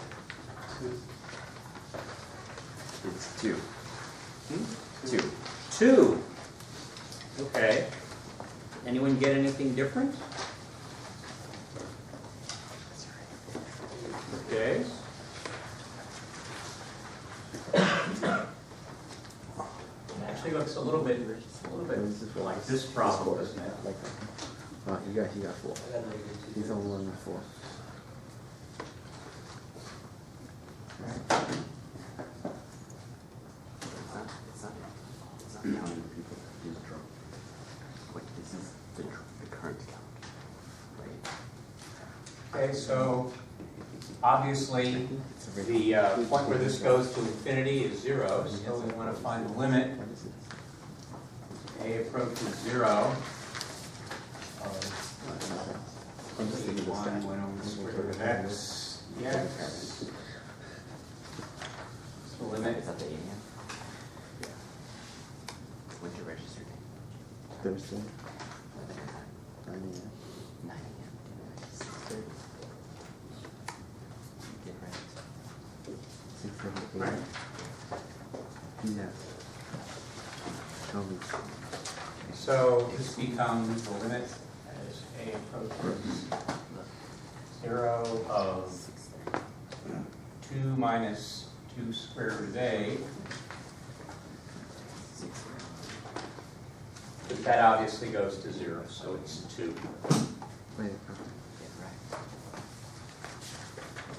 It's 2. Hmm? 2. 2. Okay. Anyone get anything different? Okay. Actually looks a little bit like this problem, doesn't it? Like that. Oh, he got 4. He's on 1 and 4. It's not counting people who's drunk. Like, this is the current count. Right? Okay, so obviously the point where this goes to infinity is 0, so we want to find the limit. A approaches 0. I'm just thinking this guy. 1 over the square root of x dx. What's the limit? Is that the 8 a.m.? Yeah. When's your register date? Thursday, 11 9 a.m. 9 a.m. 6:30. Get ready. 6:30 Right. a.m. Yeah. Tell me. So this becomes the limit as a approaches 0 of 2 minus 2 square root of a. But that obviously goes to 0, so it's 2. Wait.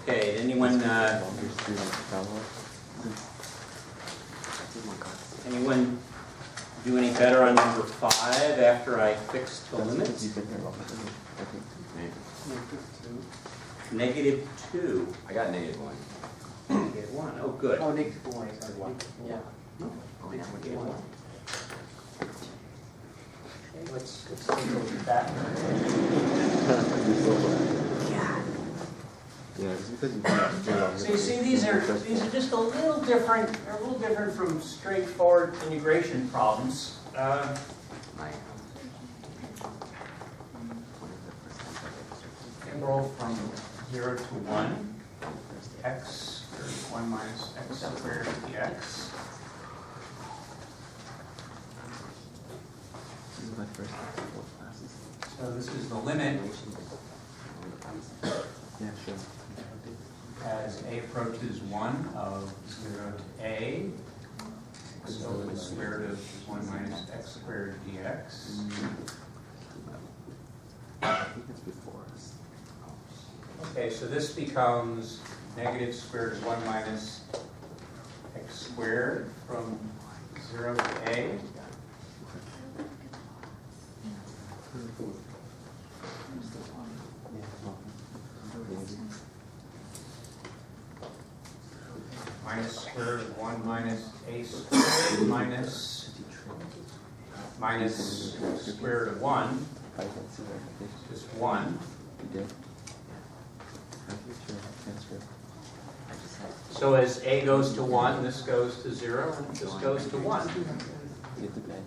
Okay, anyone anyone do any better on number 5 after I fixed the limits? Negative 2. I got -1. Negative 1. Oh, good. Oh, negative 1 is the 1. Yeah. Oh, yeah, Negative 1. Okay, let's take a look at that. Yeah, it's because you can't So you see, these are just a little different. They're a little different from straightforward integration problems. Integral from 0 to 1, x squared 1 minus x squared dx. This is my first classes. So this is the limit Yeah, sure. as a approaches 1 of 0 to a. So the square root of 1 minus x squared dx. I think it's before us. Okay, so this becomes negative square root of 1 minus x squared from 0 to a. Minus square root of 1 minus a squared minus square root of 1, I can see that. just 1. You did? I'm sure. Transfer. So as a goes to 1, this goes to 0, and this goes to 1. Get the bed.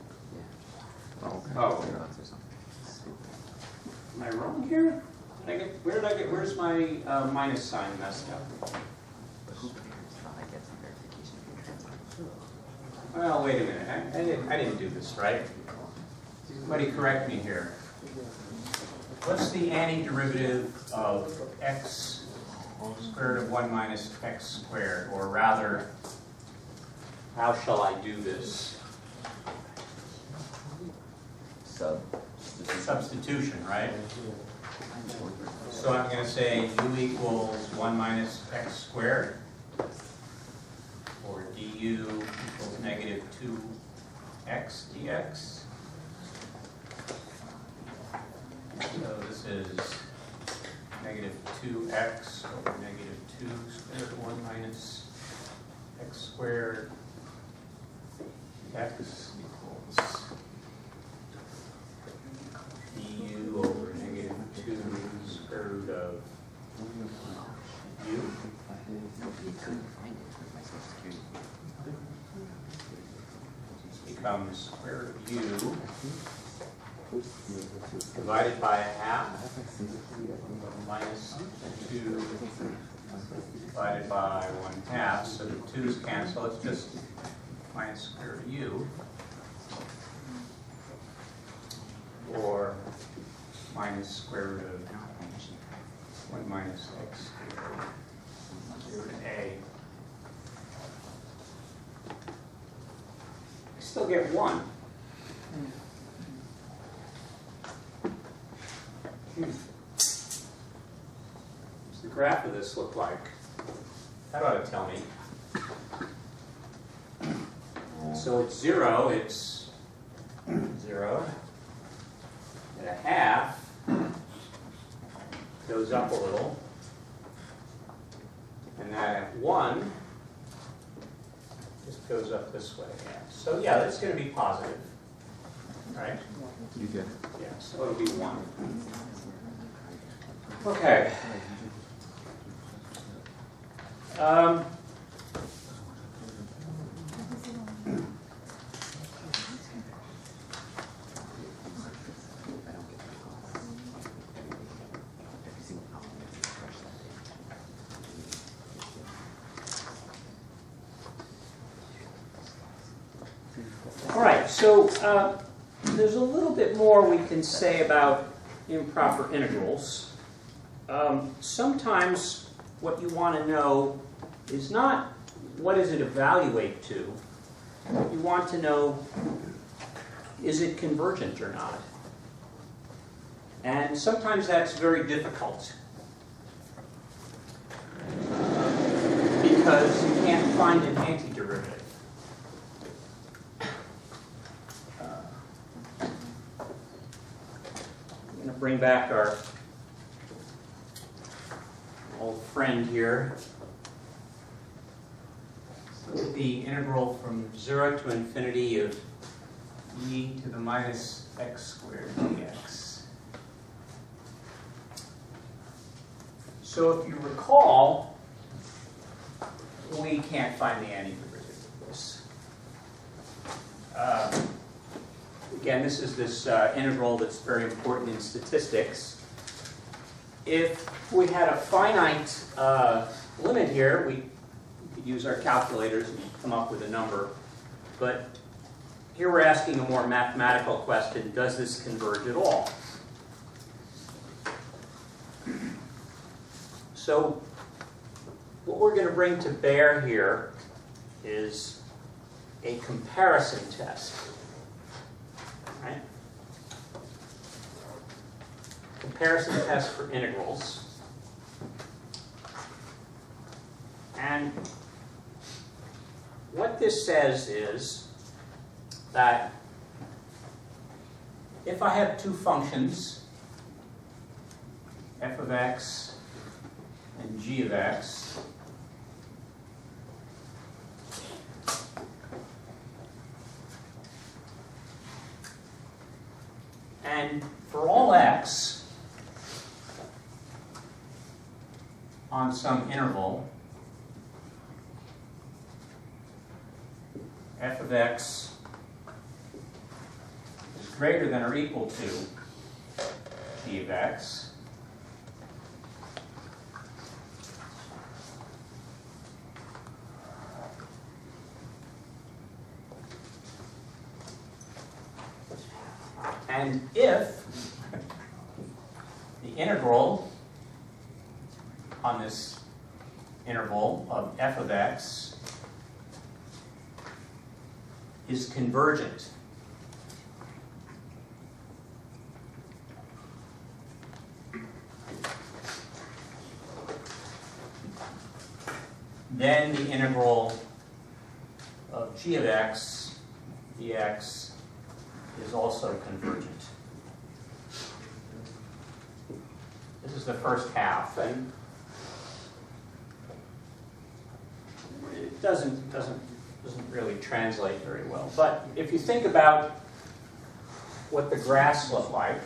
Oh, okay. Oh. Am I wrong here? Where's my minus sign messed up? Well, wait a minute. I didn't do this right. Somebody correct me here. What's the antiderivative of x square root of 1 minus x squared? Or rather, how shall I do this? Substitution, right? So I'm going to say u equals 1 minus x squared, or du equals negative 2x dx. So this is negative 2x over negative 2 squared root of 1 minus x squared x equals du over negative 2 square root of u. Becomes square root of u divided by a half minus 2 divided by 1/2, so the 2's cancel. It's just minus square root of u, or minus square root of 1 minus x squared, square root of a. I still get 1. What's the graph of this look like? That ought to tell me. So it's 0, it's 0. And 1/2 goes up a little. And that at 1 just goes up this way. Yeah. So yeah, that's going to be positive. Right? You get it. Yeah, so it'll be 1. Okay. All right, so there's a little bit more we can say about improper integrals. Sometimes what you want to know is not what does it evaluate to. You want to know, is it convergent or not? And sometimes that's very difficult because you can't find an antiderivative. I'm going to bring back our old friend here. So the integral from 0 to infinity of e to the minus x squared dx. So if you recall, we can't find the antiderivative of this. Again, this is this integral that's very important in statistics. If we had a finite limit here, we could use our calculators and come up with a number. But here we're asking a more mathematical question: does this converge at all? So what we're going to bring to bear here is a comparison test. Right? Comparison test for integrals. And what this says is that if I have two functions, f of x and g of x, and for all x on some interval, f of x is greater than or equal to g of x, and if the integral on this interval of f of x is convergent, then the integral of g of x dx is also convergent. This is the first half, and it doesn't really translate very well. But if you think about what the graphs look like,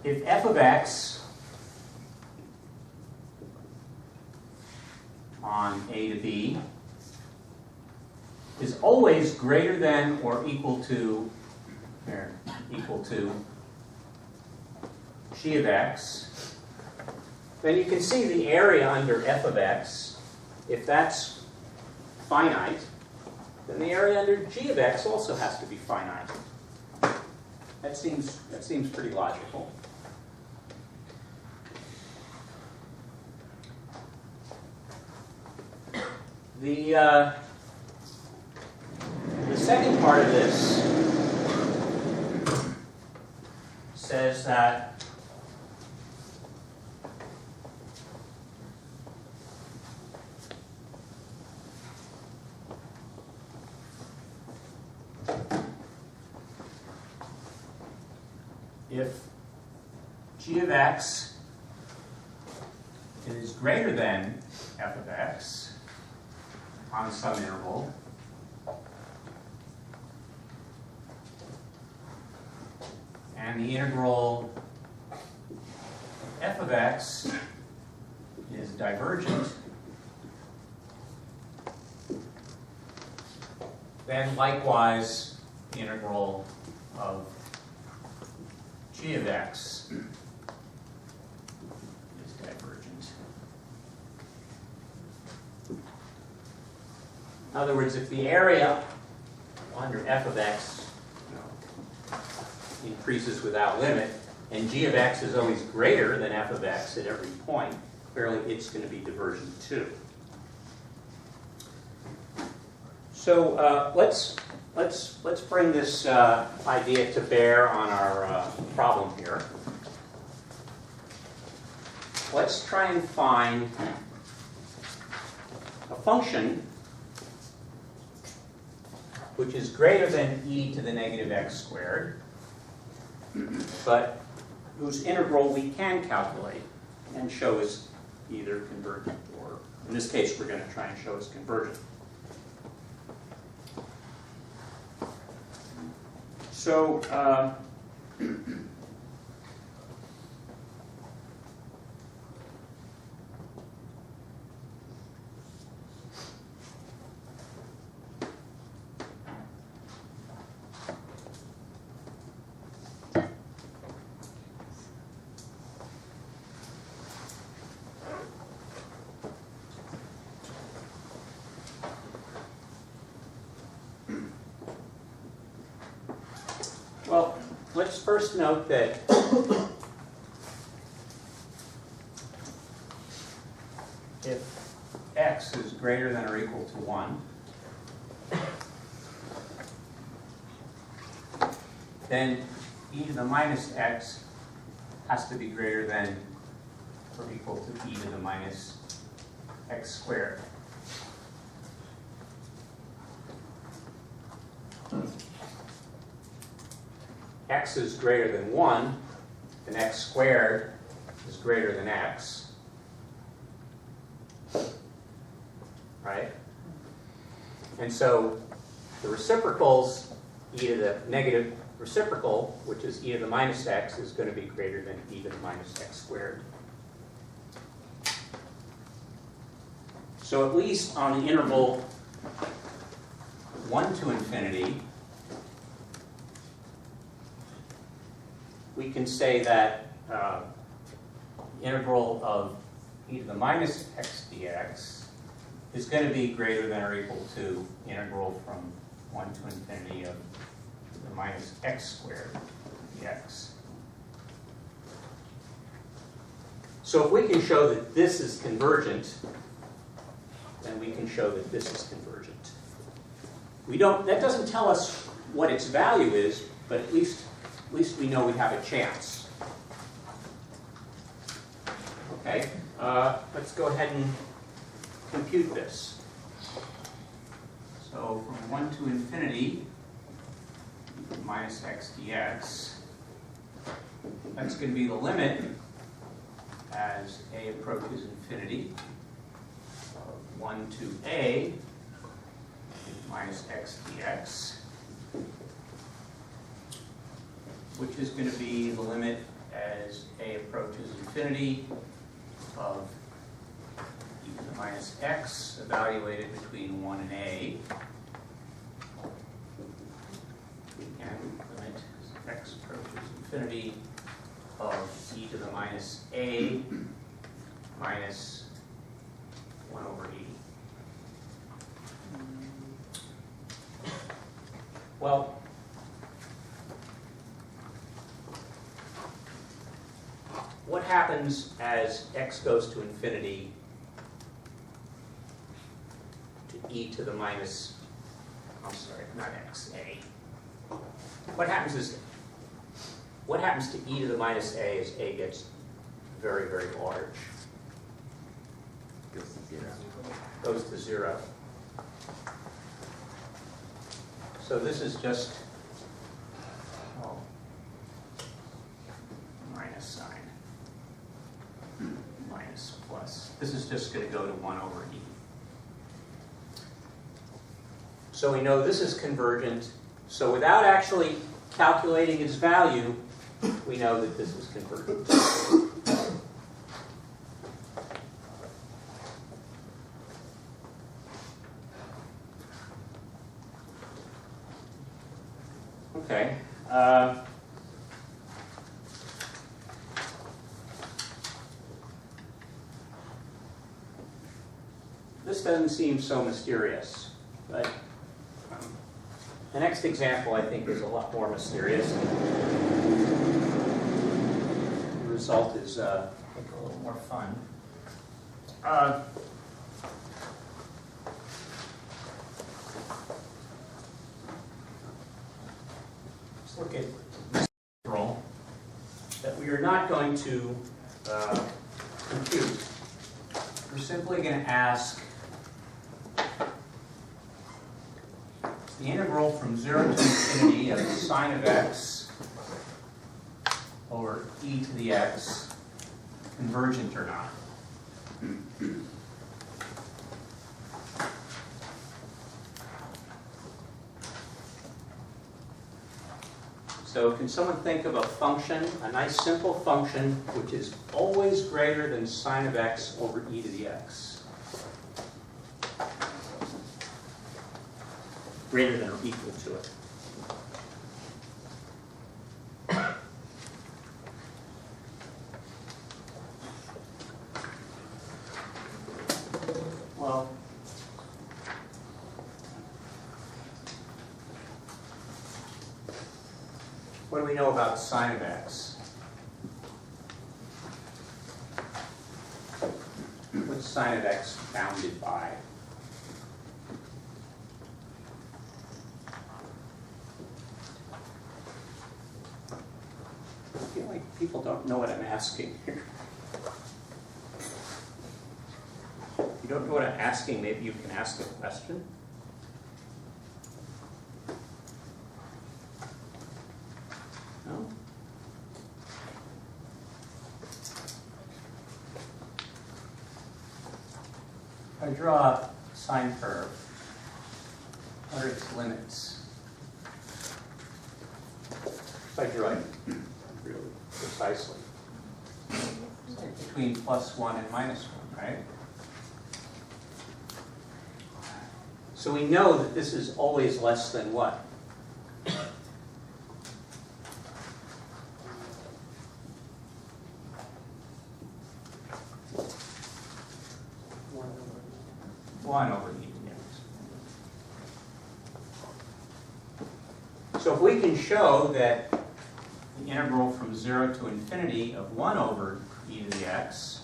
if f of x on a to b is always greater than or equal to g of x, then you can see the area under f of x, if that's finite, then the area under g of x also has to be finite. That seems pretty logical. The second part of this says that if g of x is greater than f of x on some interval, and the integral f of x is divergent, then likewise the integral of g of x is divergent. In other words, if the area under f of x increases without limit, and g of x is always greater than f of x at every point, clearly it's going to be divergent too. So let's bring this idea to bear on our problem here. Let's try and find a function which is greater than e to the negative x squared, but whose integral we can calculate and show is either convergent or, in this case, we're going to try and show is convergent. So, well, let's first note that if x is greater than or equal to 1, then e to the minus x has to be greater than or equal to e to the minus x squared. X is greater than 1, then x squared is greater than x. Right? And so the reciprocals, e to the negative reciprocal, which is e to the minus x, is going to be greater than e to the minus x squared. So at least on the interval 1 to infinity, we can say that integral of e to the minus x dx is going to be greater than or equal to integral from 1 to infinity of the minus x squared dx. So if we can show that this is convergent, then we can show that this is convergent. That doesn't tell us what its value is, but at least we know we have a chance. Okay, let's go ahead and compute this. So from 1 to infinity, minus x dx, that's going to be the limit as a approaches infinity of 1 to a minus x dx, which is going to be the limit as a approaches infinity of e to the minus x evaluated between 1 and a. And limit as x approaches infinity of e to the minus a minus 1 over e. Well, what happens as x goes to infinity to e to the minus, I'm sorry, not x, a. What happens to e to the minus a as a gets very, very large? Goes to 0. Goes to 0. So this is just minus sign, minus plus. This is just going to go to 1 over e. So we know this is convergent. So without actually calculating its value, we know that this is convergent. Okay. This doesn't seem so mysterious, but the next example, I think, is a lot more mysterious. The result is, I think, a little more fun. Let's look at this integral that we are not going to compute. We're simply going to ask the integral from 0 to infinity of the sine of x over e to the x convergent or not. So can someone think of a function, a nice simple function, which is always greater than sine of x over e to the x? Greater than or equal to it. Well, what do we know about sine of x? What's sine of x bounded by? I feel like people don't know what I'm asking here. If you don't know what I'm asking, maybe you can ask a question. No? If I draw a sine curve, what are its limits? If I draw it really precisely, it's like between +1 and -1, right? So we know that this is always less than what? One over e to the x. So if we can show that the integral from 0 to infinity of 1 over e to the x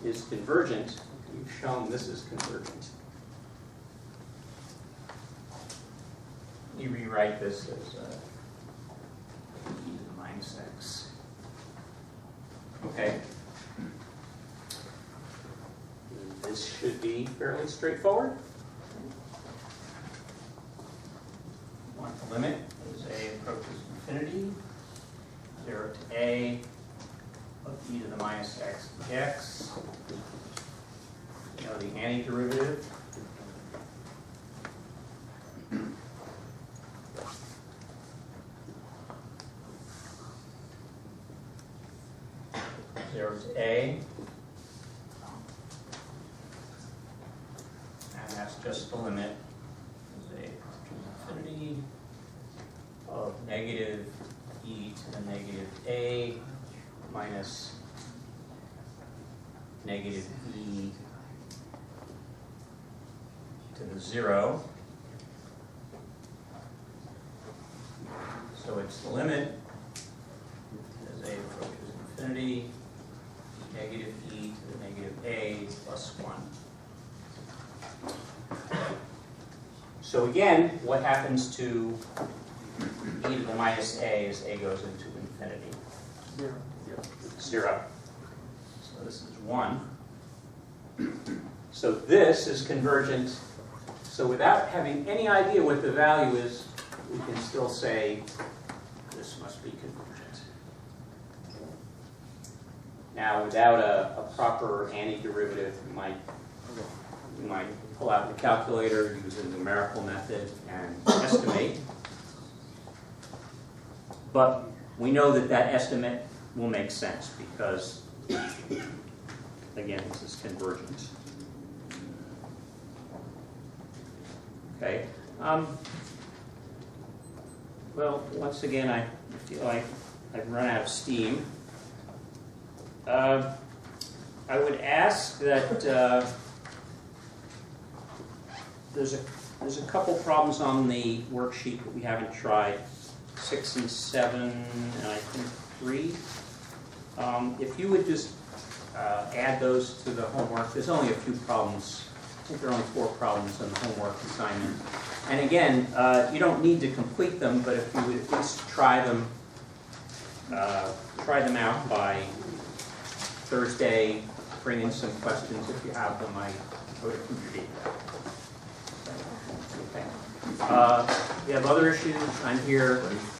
is convergent, we've shown this is convergent. You rewrite this as e to the -x. Okay. This should be fairly straightforward. We want the limit as a approaches infinity, 0 to a of e to the -x dx. You know the antiderivative. Zero to a. And that's just the limit as a approaches infinity of negative e to the negative a minus negative e to the 0. So it's the limit as a approaches infinity, negative e to the negative a plus 1. So again, what happens to e to the minus a as a goes into infinity? 0. So this is 1. So this is convergent. So without having any idea what the value is, we can still say this must be convergent. Now, without a proper antiderivative, you might pull out the calculator, use a numerical method, and estimate. But we know that that estimate will make sense because, again, this is convergent. Okay. Well, once again, I feel like I've run out of steam. I would ask that there's a couple problems on the worksheet that we haven't tried, 6 and 7, and I think 3. If you would just add those to the homework, there's only a few problems. I think there are only 4 problems in the homework assignment. And again, you don't need to complete them, but if you would at least try them out by Thursday, bring in some questions if you have them. I would appreciate that. Okay. If you have other issues, I'm here.